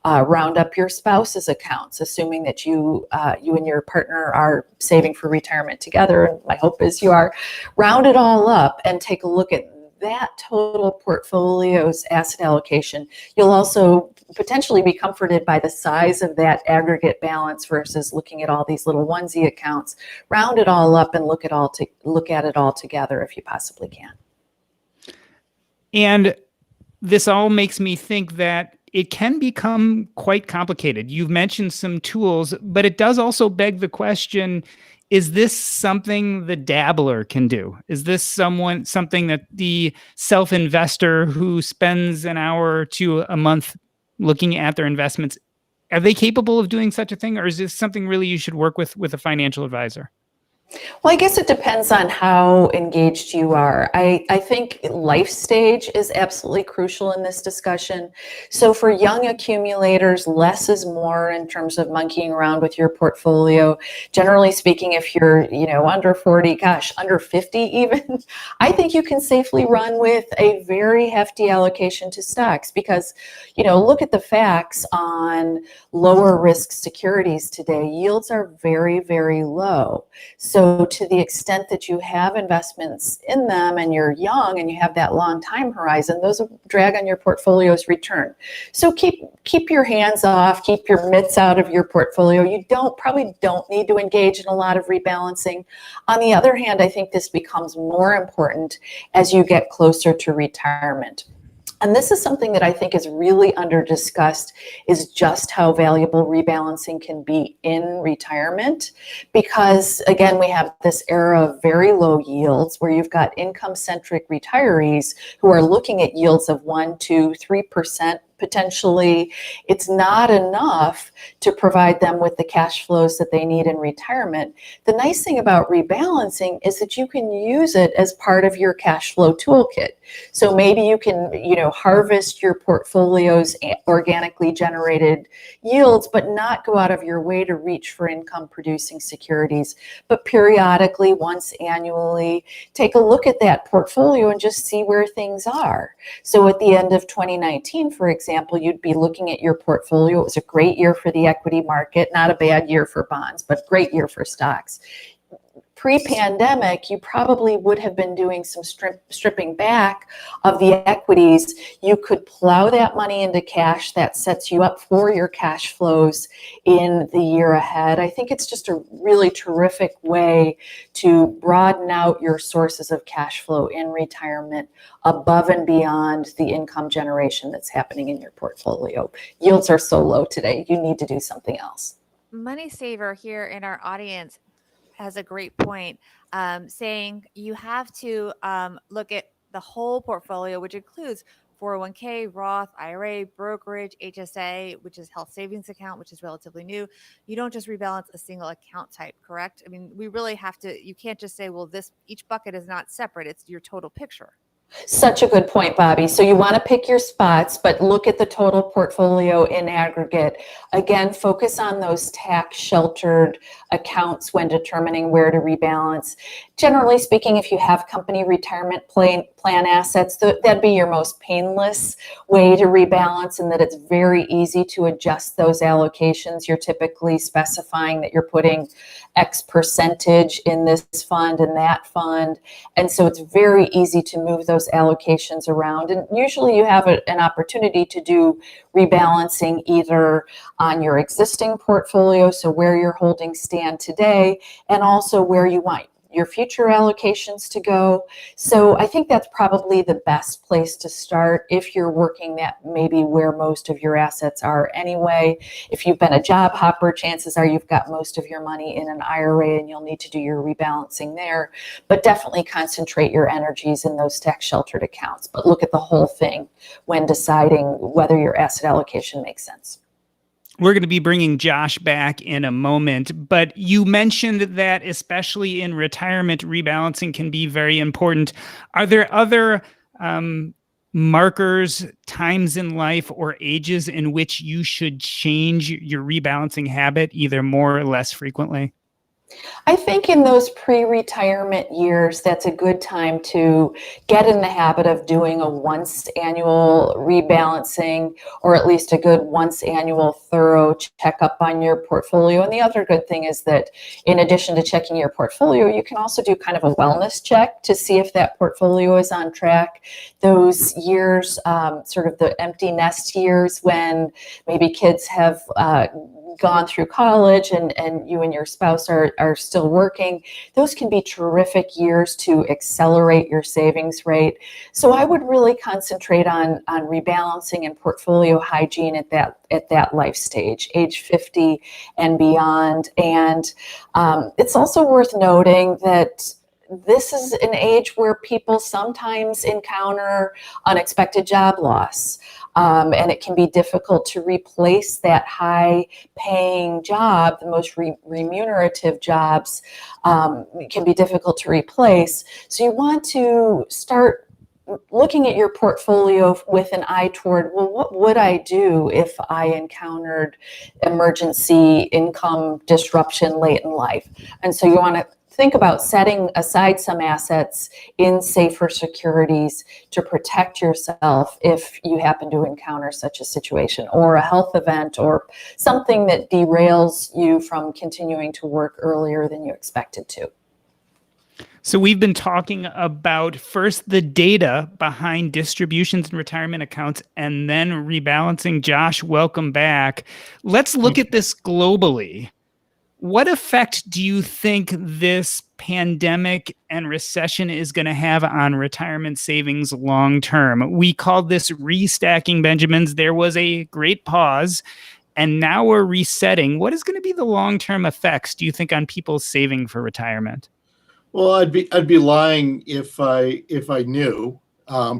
Round up your spouse's accounts, assuming that you and your partner are saving for retirement together, and my hope is you are. Round it all up and take a look at that total portfolio's asset allocation. You'll also potentially be comforted by the size of that aggregate balance versus looking at all these little onesie accounts. Round it all up and look at it all together if you possibly can. And this all makes me think that it can become quite complicated. You've mentioned some tools, but it does also beg the question, is this something the dabbler can do? Is this something that the self-investor who spends an hour or two a month looking at their investments, are they capable of doing such a thing? Or is this something really you should work with a financial advisor? Well, I guess it depends on how engaged you are. I think life stage is absolutely crucial in this discussion. So for young accumulators, less is more in terms of monkeying around with your portfolio. Generally speaking, if you're, under 40, under 50 even, I think you can safely run with a very hefty allocation to stocks because, look at the facts on lower risk securities today. Yields are very, very low. So to the extent that you have investments in them and you're young and you have that long time horizon, those will drag on your portfolio's return. So keep your hands off, keep your mitts out of your portfolio. You probably don't need to engage in a lot of rebalancing. On the other hand, I think this becomes more important as you get closer to retirement. And this is something that I think is really under-discussed, is just how valuable rebalancing can be in retirement. Because, again, we have this era of very low yields where you've got income-centric retirees who are looking at yields of 1%, 2%, 3%. Potentially, it's not enough to provide them with the cash flows that they need in retirement. The nice thing about rebalancing is that you can use it as part of your cash flow toolkit. So maybe you can, harvest your portfolio's organically generated yields, but not go out of your way to reach for income producing securities. But periodically, once annually, take a look at that portfolio and just see where things are. So at the end of 2019, for example, you'd be looking at your portfolio. It was a great year for the equity market, not a bad year for bonds, but great year for stocks. Pre-pandemic, you probably would have been doing some stripping back of the equities. You could plow that money into cash. That sets you up for your cash flows in the year ahead. I think it's just a really terrific way to broaden out your sources of cash flow in retirement above and beyond the income generation that's happening in your portfolio. Yields are so low today. You need to do something else. Money Saver here in our audience has a great point, saying you have to look at the whole portfolio, which includes 401k, Roth, IRA, brokerage, HSA, which is health savings account, which is relatively new. You don't just rebalance a single account type, correct? I mean, we really have to, you can't just say, well, each bucket is not separate. It's your total picture. Such a good point, Bobbi. So you want to pick your spots, but look at the total portfolio in aggregate. Again, focus on those tax sheltered accounts when determining where to rebalance. Generally speaking, if you have company retirement plan assets, that'd be your most painless way to rebalance, and that it's very easy to adjust those allocations. You're typically specifying that you're putting X percentage in this fund and that fund. And so it's very easy to move those allocations around. And usually you have an opportunity to do rebalancing either on your existing portfolio, so where your holdings stand today, and also where you want your future allocations to go. So I think that's probably the best place to start if you're working that maybe where most of your assets are anyway. If you've been a job hopper, chances are you've got most of your money in an IRA and you'll need to do your rebalancing there. But definitely concentrate your energies in those tax sheltered accounts. But look at the whole thing when deciding whether your asset allocation makes sense. We're going to be bringing Josh back in a moment, but you mentioned that especially in retirement, rebalancing can be very important. Are there other markers, times in life, or ages in which you should change your rebalancing habit either more or less frequently? I think in those pre-retirement years, that's a good time to get in the habit of doing a once annual rebalancing, or at least a good once annual thorough checkup on your portfolio. And the other good thing is that in addition to checking your portfolio, you can also do kind of a wellness check to see if that portfolio is on track. Those years, sort of the empty nest years when maybe kids have gone through college and you and your spouse are still working, those can be terrific years to accelerate your savings rate. So I would really concentrate on rebalancing and portfolio hygiene at that life stage, age 50 and beyond. And it's also worth noting that this is an age where people sometimes encounter unexpected job loss. And it can be difficult to replace that high-paying job. The most remunerative jobs can be difficult to replace. So you want to start looking at your portfolio with an eye toward, well, what would I do if I encountered emergency income disruption late in life? And so you want to think about setting aside some assets in safer securities to protect yourself if you happen to encounter such a situation, or a health event, or something that derails you from continuing to work earlier than you expected to. So we've been talking about first the data behind distributions and retirement accounts, and then rebalancing. Josh, welcome back. Let's look at this globally. What effect do you think this pandemic and recession is going to have on retirement savings long term? We called this restacking Benjamins. There was a great pause, and now we're resetting. What is going to be the long-term effects, do you think, on people saving for retirement? Well, I'd be lying if I knew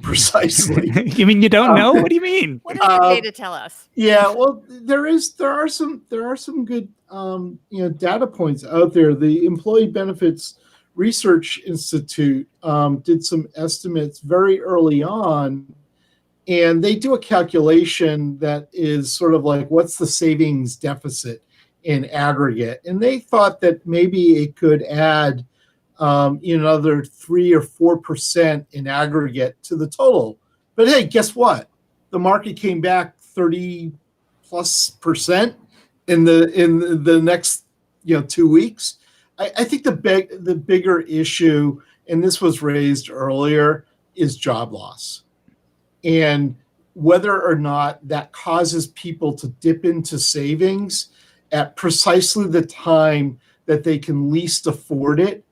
precisely. You mean you don't know? What do you mean? What does the data tell us? Yeah, well, there are some good data points out there. The Employee Benefits Research Institute did some estimates very early on, and they do a calculation that is sort of like, what's the savings deficit in aggregate? And they thought that maybe it could add another 3 or 4% in aggregate to the total. But hey, guess what? The market came back 30+% in the next 2 weeks. I think the bigger issue, and this was raised earlier, is job loss, and whether or not that causes people to dip into savings at precisely the time that they can least afford it.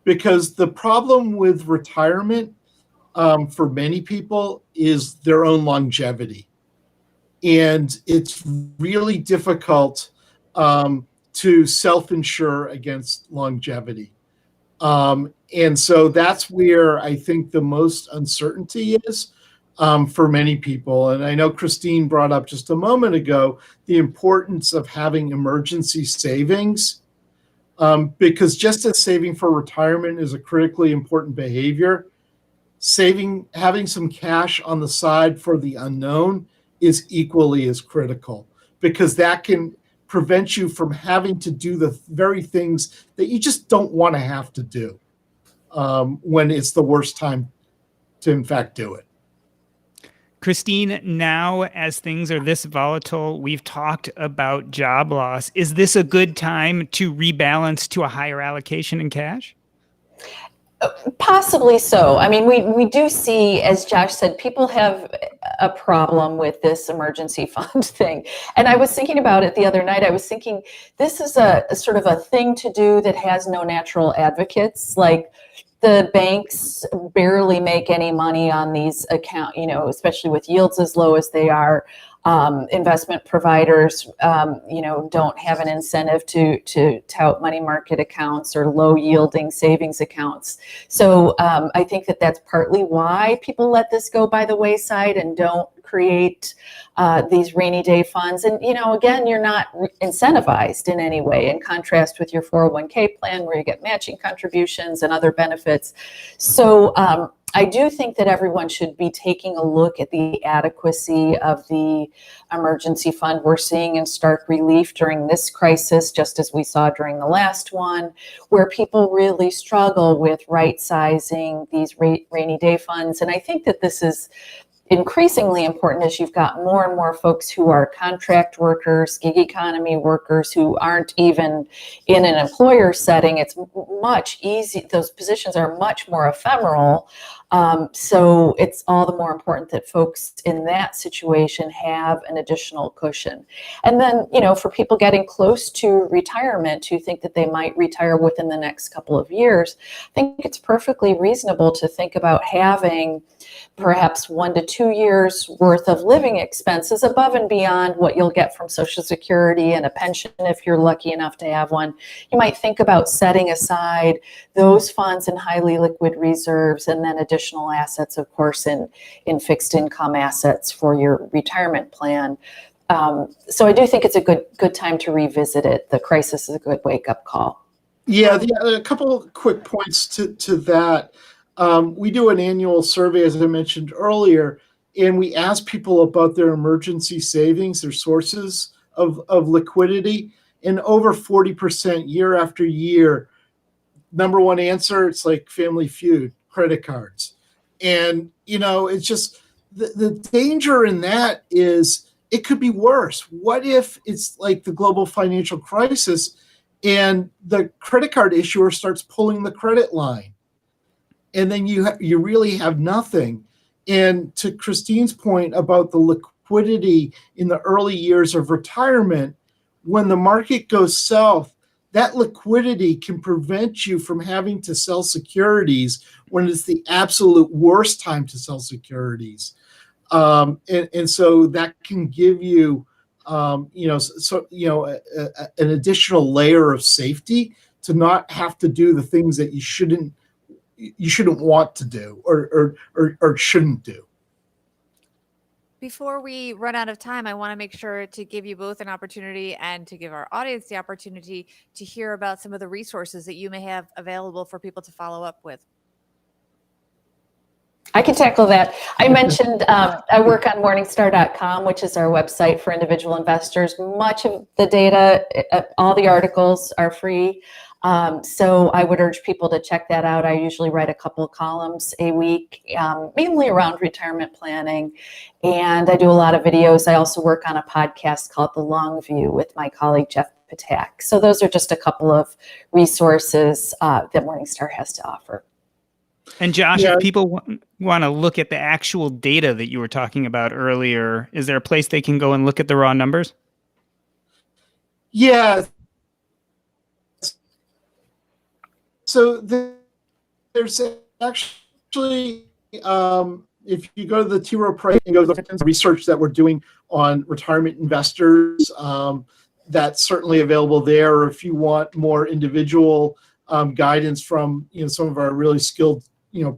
Because the problem with retirement for many people is their own longevity. And it's really difficult to self-insure against longevity. And so that's where I think the most uncertainty is. for many people. And I know Christine brought up just a moment ago the importance of having emergency savings, because just as saving for retirement is a critically important behavior, having some cash on the side for the unknown is equally as critical, because that can prevent you from having to do the very things that you just don't want to have to do when it's the worst time to in fact do it. Christine, now as things are this volatile, we've talked about job loss. Is this a good time to rebalance to a higher allocation in cash? Possibly so. I mean, we do see, as Josh said, people have a problem with this emergency fund thing. And I was thinking about it the other night. I was thinking, this is a sort of a thing to do that has no natural advocates. Like, the banks barely make any money on these accounts, especially with yields as low as they are. Investment providers, don't have an incentive to tout money market accounts or low yielding savings accounts. So I think that that's partly why people let this go by the wayside and don't create these rainy day funds. And, again, you're not incentivized in any way, in contrast with your 401k plan where you get matching contributions and other benefits. So I do think that everyone should be taking a look at the adequacy of the emergency fund. We're seeing in stark relief during this crisis, just as we saw during the last one, where people really struggle with right-sizing these rainy day funds. And I think that this is increasingly important as you've got more and more folks who are contract workers, gig economy workers who aren't even in an employer setting. It's much easier. Those positions are much more ephemeral. So it's all the more important that folks in that situation have an additional cushion. And then, for people getting close to retirement who think that they might retire within the next couple of years, I think it's perfectly reasonable to think about having perhaps 1 to 2 years worth of living expenses above and beyond what you'll get from Social Security and a pension if you're lucky enough to have one. You might think about setting aside those funds in highly liquid reserves and then additional assets, of course, in fixed income assets for your retirement plan. So I do think it's a good time to revisit it. The crisis is a good wake-up call. Yeah, a couple of quick points to that. We do an annual survey, as I mentioned earlier, and we ask people about their emergency savings, their sources of liquidity, and over 40% year after year, number one answer, it's like Family Feud, credit cards. And, it's just the danger in that is it could be worse. What if it's like the global financial crisis and the credit card issuer starts pulling the credit line? And then you really have nothing. And to Christine's point about the liquidity in the early years of retirement, when the market goes south, that liquidity can prevent you from having to sell securities when it's the absolute worst time to sell securities. And so that can give you, an additional layer of safety to not have to do the things that you shouldn't want to do or shouldn't do. Before we run out of time, I want to make sure to give you both an opportunity and to give our audience the opportunity to hear about some of the resources that you may have available for people to follow up with. I can tackle that. I mentioned I work on Morningstar.com, which is our website for individual investors. Much of the data, all the articles are free. So I would urge people to check that out. I usually write a couple of columns a week, mainly around retirement planning. And I do a lot of videos. I also work on a podcast called The Long View with my colleague, Jeff Patak. So those are just a couple of resources that Morningstar has to offer. And Josh, if people want to look at the actual data that you were talking about earlier, is there a place they can go and look at the raw numbers? Yeah. So there's actually, if you go to the T. Rowe Price and go to the research that we're doing on retirement investors, that's certainly available there. Or if you want more individual guidance from some of our really skilled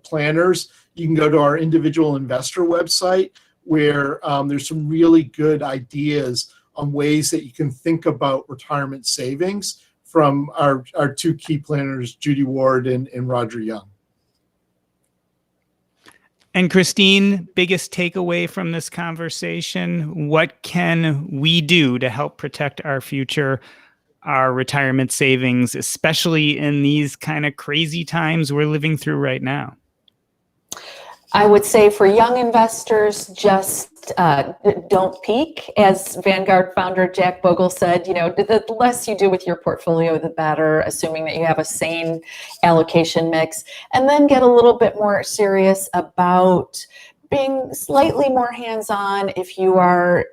planners, You can go to our individual investor website where there's some really good ideas on ways that you can think about retirement savings from our two key planners, Judy Ward and Roger Young. And Christine, biggest takeaway from this conversation, what can we do to help protect our future, our retirement savings, especially in these kind of crazy times we're living through right now? I would say for young investors, just don't peak. As Vanguard founder Jack Bogle said, the less you do with your portfolio, the better, assuming that you have a sane allocation mix. And then get a little bit more serious about being slightly more hands-on if you are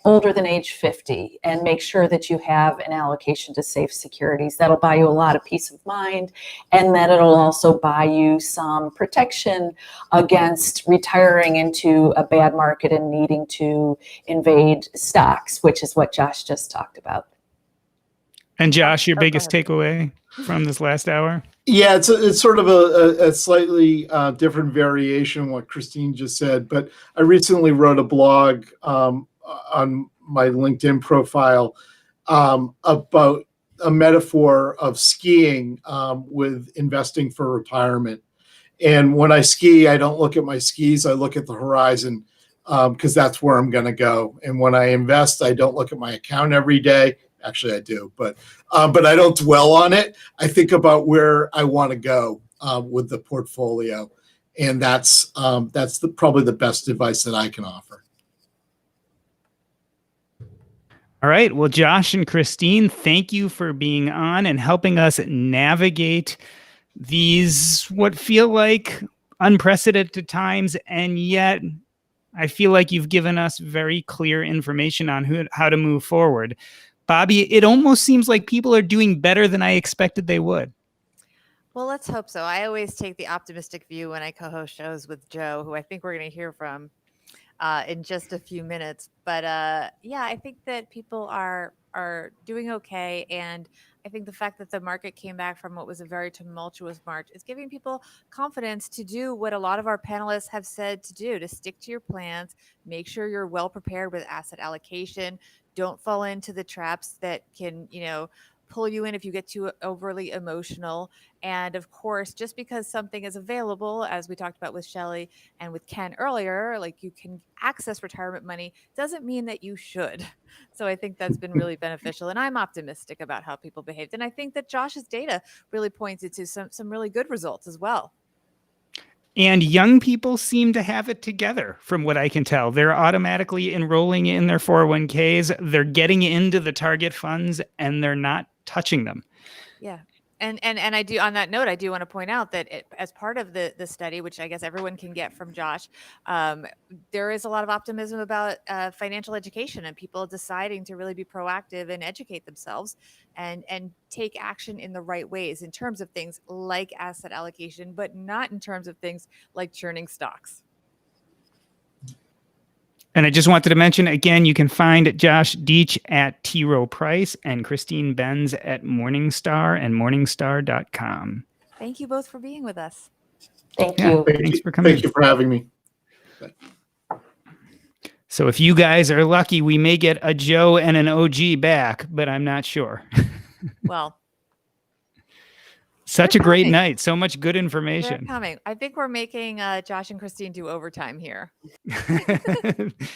older than age 50, and make sure that you have an allocation to safe securities. That'll buy you a lot of peace of mind, and that it'll also buy you some protection against retiring into a bad market and needing to invade stocks, which is what Josh just talked about. And Josh, your biggest takeaway from this last hour? Yeah, it's sort of a slightly different variation of what Christine just said, but I recently wrote a blog on my LinkedIn profile about a metaphor of skiing with investing for retirement. And when I ski, I don't look at my skis, I look at the horizon because that's where I'm going to go. And when I invest, I don't look at my account every day. Actually, I do, but I don't dwell on it. I think about where I want to go with the portfolio, and that's probably the best advice that I can offer. All right. Well, Josh and Christine, thank you for being on and helping us navigate these what feel like unprecedented times, and yet I feel like you've given us very clear information on how to move forward. Bobbi, it almost seems like people are doing better than I expected they would. Well, let's hope so. I always take the optimistic view when I co-host shows with Joe, who I think we're going to hear from in just a few minutes. But yeah, I think that people are doing okay. And I think the fact that the market came back from what was a very tumultuous March is giving people confidence to do what a lot of our panelists have said to do, to stick to your plans, make sure you're well prepared with asset allocation. Don't fall into the traps that can, pull you in if you get too overly emotional. And of course, just because something is available, as we talked about with Shelly and with Ken earlier, like you can access retirement money, doesn't mean that you should. So I think that's been really beneficial. And I'm optimistic about how people behaved. And I think that Josh's data really pointed to some really good results as well. And young people seem to have it together, from what I can tell. They're automatically enrolling in their 401ks. They're getting into the target funds, and they're not touching them. Yeah. And I do, on that note, I do want to point out that as part of the study, which I guess everyone can get from Josh, there is a lot of optimism about financial education and people deciding to really be proactive and educate themselves and take action in the right ways in terms of things like asset allocation, but not in terms of things like churning stocks. And I just wanted to mention, again, you can find Josh Dietch at T. Rowe Price and Christine Benz at Morningstar and Morningstar.com. Thank you both for being with us. Thank you. Thanks for coming. Thank you for having me. So if you guys are lucky, we may get a Joe and an OG back, but I'm not sure. Well, such a great night. So much good information. They're coming. I think we're making Josh and Christine do overtime here.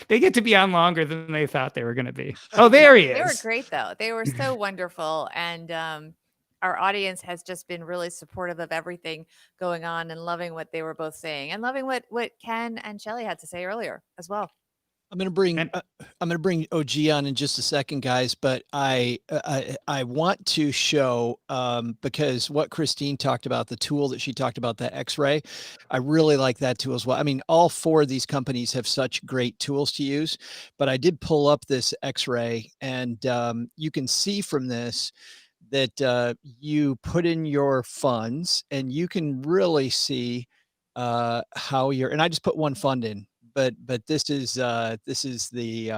They get to be on longer than they thought they were going to be. Oh, there he is. They were great, though. They were so wonderful. And our audience has just been really supportive of everything going on and loving what they were both saying and loving what Ken and Shelly had to say earlier as well. I'm going to bring OG on in just a second, guys, but I want to show, because what Christine talked about, the tool that she talked about, that X-ray, I really like that tool as well. I mean, all four of these companies have such great tools to use, but I did pull up this X-ray, and you can see from this that you put in your funds and you can really see how you're, and I just put one fund in. But this is the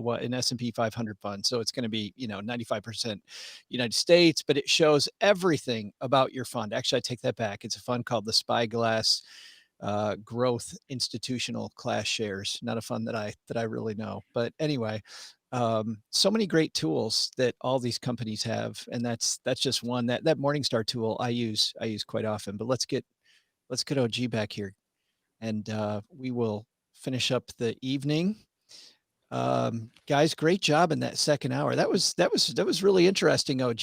what an S&P 500 fund, so it's going to be 95% United States, but it shows everything about your fund. Actually, I take that back. It's a fund called the Spyglass growth institutional class shares. Not a fund that I really know, but anyway, so many great tools that all these companies have, and that's just one. That Morningstar tool I use quite often. But let's get OG back here, and we will finish up the evening. Guys, great job in that second hour. That was really interesting, OG.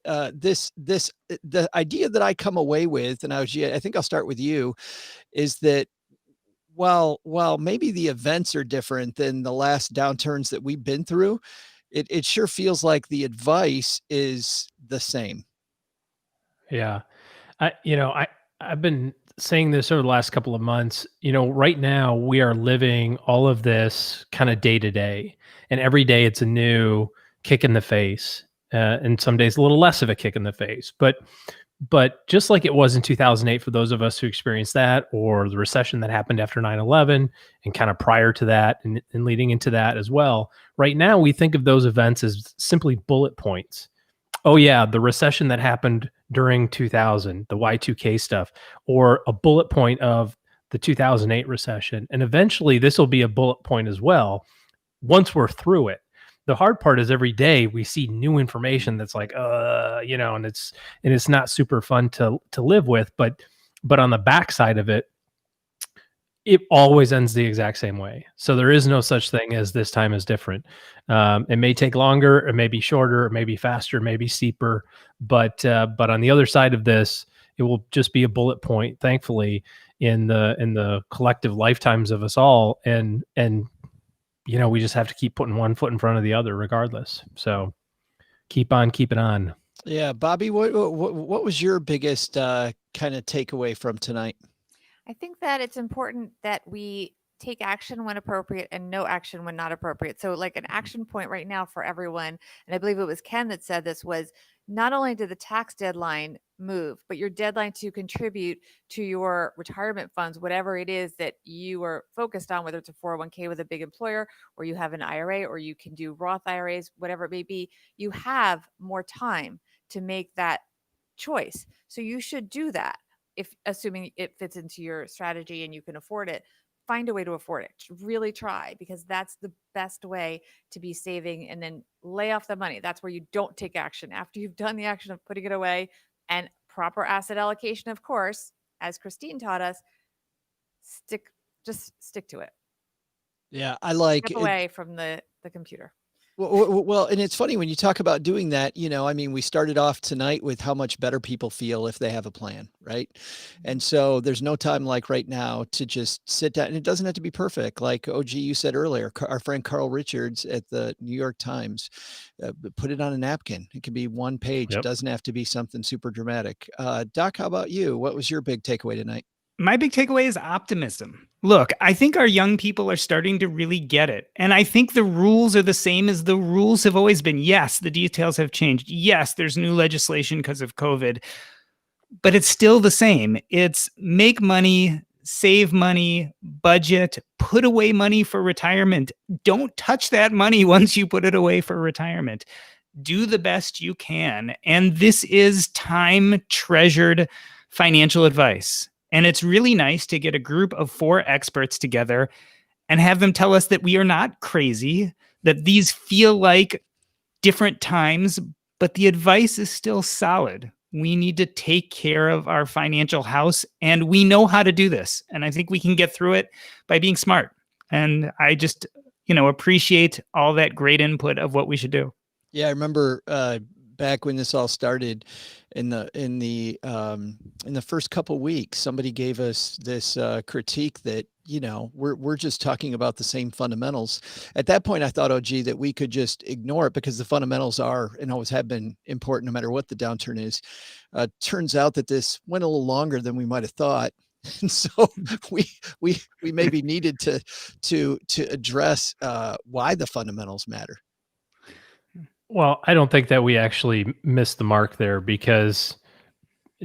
The idea that I come away with, and OG, I think I'll start with you, is that while maybe the events are different than the last downturns that we've been through, it sure feels like the advice is the same. Yeah. I've been saying this over the last couple of months. Right now we are living all of this kind of day to day, and every day it's a new kick in the face, and some days a little less of a kick in the face. But just like it was in 2008 for those of us who experienced that, or the recession that happened after 9/11 and kind of prior to that and leading into that as well, right now we think of those events as simply bullet points. Oh yeah, the recession that happened during 2000, the Y2K stuff, or a bullet point of the 2008 recession. And eventually this will be a bullet point as well once we're through it. The hard part is every day we see new information that's like, and it's not super fun to live with, but on the backside of it, it always ends the exact same way. So there is no such thing as this time is different. It may take longer, it may be shorter, it may be faster, it may be steeper, but on the other side of this, it will just be a bullet point, thankfully, in the collective lifetimes of us all. And we just have to keep putting one foot in front of the other regardless. So keep on keeping on. Yeah. Bobbi, what was your biggest kind of takeaway from tonight? I think that it's important that we take action when appropriate and no action when not appropriate. So like an action point right now for everyone, and I believe it was Ken that said this, was not only did the tax deadline move, but your deadline to contribute to your retirement funds, whatever it is that you are focused on, whether it's a 401k with a big employer, or you have an IRA, or you can do Roth IRAs, whatever it may be, you have more time to make that choice. So you should do that. If assuming it fits into your strategy and you can afford it, find a way to afford it. Really try, because that's the best way to be saving, and then lay off the money. That's where you don't take action. After you've done the action of putting it away, and proper asset allocation, of course, as Christine taught us, just stick to it. Yeah. I like step away from the computer. Well, and it's funny when you talk about doing that, we started off tonight with how much better people feel if they have a plan, right? And so there's no time like right now to just sit down, and it doesn't have to be perfect. Like OG, you said earlier, our friend Carl Richards at the New York Times, put it on a napkin. It can be one page. Yep. It doesn't have to be something super dramatic. Doc, how about you? What was your big takeaway tonight? My big takeaway is optimism. Look, I think our young people are starting to really get it. And I think the rules are the same as the rules have always been. Yes, the details have changed. Yes, there's new legislation because of COVID, but it's still the same. It's make money, save money, budget, put away money for retirement. Don't touch that money once you put it away for retirement. Do the best you can. And this is time-treasured financial advice. And it's really nice to get a group of 4 experts together and have them tell us that we are not crazy, that these feel like different times, but the advice is still solid. We need to take care of our financial house, and we know how to do this. And I think we can get through it by being smart. And I just, appreciate all that great input of what we should do. Yeah, I remember back when this all started, in the first couple of weeks, somebody gave us this critique that we're just talking about the same fundamentals. At that point, I thought, OG, that we could just ignore it because the fundamentals are and always have been important, no matter what the downturn is. Turns out that this went a little longer than we might have thought, and so we maybe needed to address why the fundamentals matter. Well, I don't think that we actually missed the mark there, because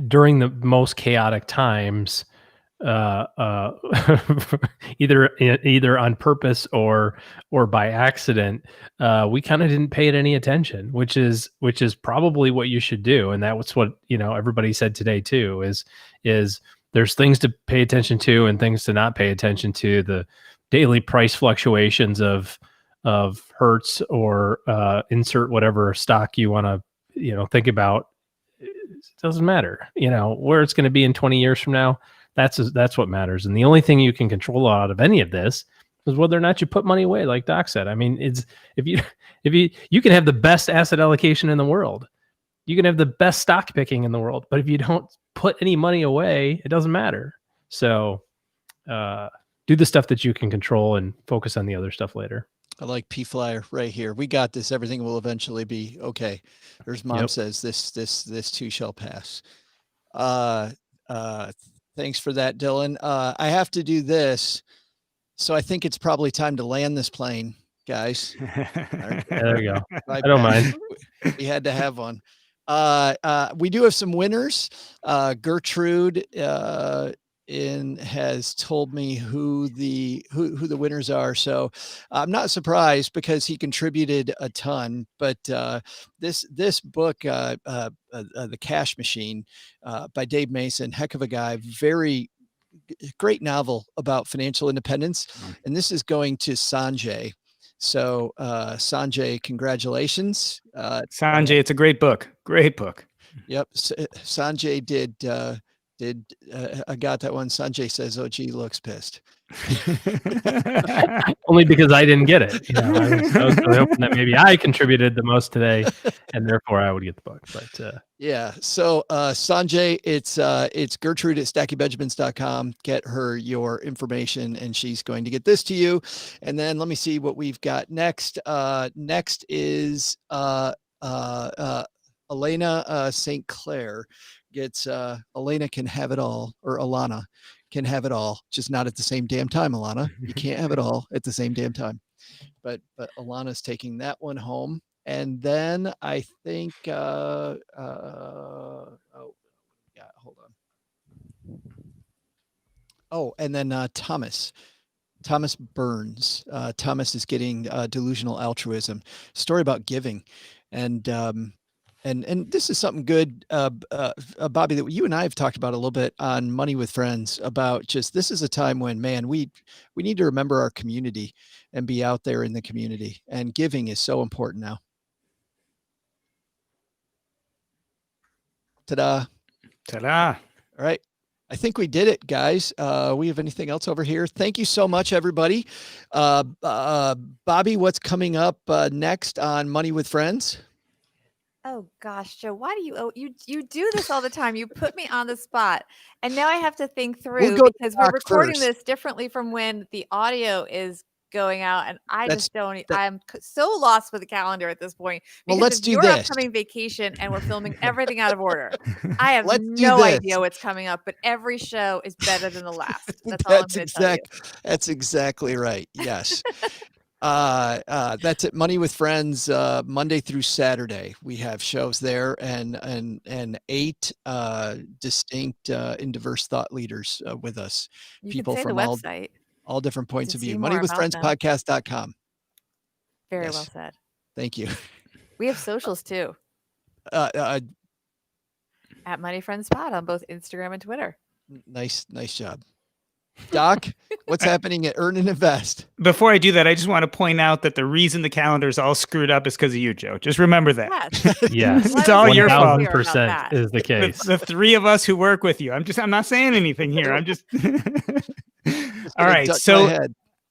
during the most chaotic times, either on purpose or by accident, we kind of didn't pay it any attention, which is probably what you should do. And that was what, everybody said today too, is there's things to pay attention to and things to not pay attention to. The daily price fluctuations of Hertz or insert whatever stock you want to, think about. It doesn't matter, where it's going to be in 20 years from now. That's what matters. And the only thing you can control out of any of this is whether or not you put money away, like Doc said. I mean, it's if you can have the best asset allocation in the world, you can have the best stock picking in the world, but if you don't put any money away, it doesn't matter. So do the stuff that you can control and focus on the other stuff later. I like P Flyer right here. We got this. Everything will eventually be okay. There's Mom says this too shall pass. Thanks for that, Dylan. I have to do this. So I think it's probably time to land this plane, guys. There you go. I don't mind. We had to have one. We do have some winners. Gertrude has told me who the winners are. So I'm not surprised because he contributed a ton. But this book, The Cash Machine, by Dave Mason, heck of a guy, very great novel about financial independence. And this is going to Sanjay. So Sanjay, congratulations. Sanjay, it's a great book. Great book. Yep. Sanjay did I got that one. Sanjay says, "Oh, gee, looks pissed." Only because I didn't get it. I was really hoping that maybe I contributed the most today, and therefore I would get the book. But yeah. So Sanjay, it's Gertrude at StackyBenjamins.com. Get her your information, and she's going to get this to you. And then let me see what we've got next. Next is Elena St. Clair. Gets Elena can have it all, or Alana can have it all, just not at the same damn time. Alana, you can't have it all at the same damn time. But Alana's taking that one home, and then I think hold on. Oh, and then Thomas Burns. Thomas is getting delusional altruism. Story about giving, and this is something good, Bobbi, that you and I have talked about a little bit on Money with Friends, about just, this is a time when, man, we need to remember our community and be out there in the community, and giving is so important now. Ta-da. Ta-da. All right. I think we did it, guys. We have anything else over here? Thank you so much, everybody. Bobbi, what's coming up next on Money with Friends? Oh gosh, Joe, why do you do this all the time? You put me on the spot, and now I have to think through, because we're recording this differently from when the audio is going out, and I'm so lost with the calendar at this point. Well, let's do this. Your upcoming vacation, and we're filming everything out of order. I have no idea what's coming up, but every show is better than the last. That's all I'm going to tell you. That's exactly right. Yes. That's it. Money with Friends, Monday through Saturday. We have shows there, and 8 distinct and diverse thought leaders with us. You people can say from the website. all different points of view. Moneywithfriendspodcast.com. Very well said. Thank you. We have socials too. At Money Friends Pod on both Instagram and Twitter. Nice job. Doc, what's happening at Earn and Invest? Before I do that, I just want to point out that the reason the calendar is all screwed up is because of you, Joe. Just remember that. Yes. It's all your fault. 1000% is the case. The 3 of us who work with you. I'm not saying anything here. I'm just all right. So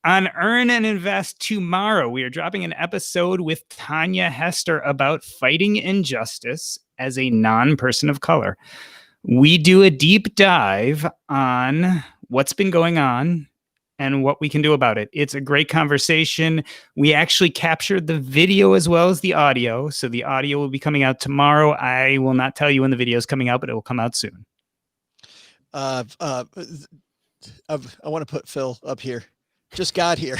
on Earn and Invest tomorrow, we are dropping an episode with Tanya Hester about fighting injustice as a non-person of color. We do a deep dive on what's been going on and what we can do about it. It's a great conversation. We actually captured the video as well as the audio. So the audio will be coming out tomorrow. I will not tell you when the video is coming out, but it will come out soon. I want to put Phil up here. Just got here.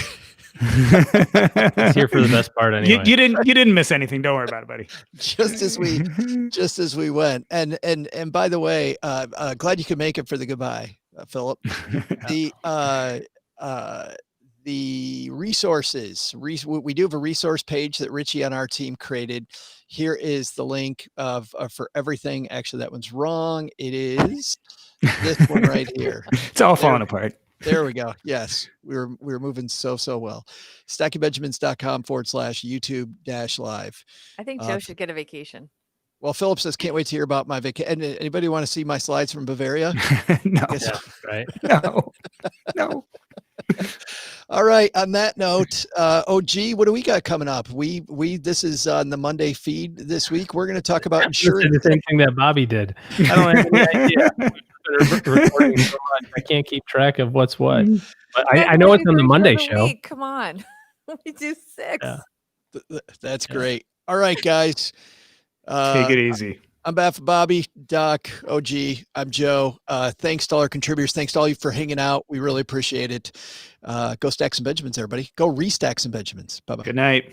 He's here for the best part anyway. You didn't miss anything. Don't worry about it, buddy. just as we went. And by the way, glad you could make it for the goodbye, Philip. the resources. We do have a resource page that Richie on our team created. Here is the link for everything. Actually, that one's wrong. It is this one right here. It's all falling apart. There we go. Yes, we were moving so well. StackingBenjamins.com/YouTube-live. I think Joe should get a vacation. Well, Philip says, can't wait to hear about my vacation. Anybody want to see my slides from Bavaria? No. Yeah, right. No. All right. On that note, OG, what do we got coming up? This is on the Monday feed this week. We're going to talk about insurance. The same thing that Bobbi did. I don't have any idea. Recording so much, I can't keep track of what's what. But I know it's on the Monday show. Come on, we do 6. Yeah. That's great. All right, guys. Take it easy. On behalf of Bobbi, Doc, OG, I'm Joe. Thanks to all our contributors. Thanks to all you for hanging out. We really appreciate it. Go stack some Benjamins, everybody. Go restack some Benjamins. Bye-bye. Good night.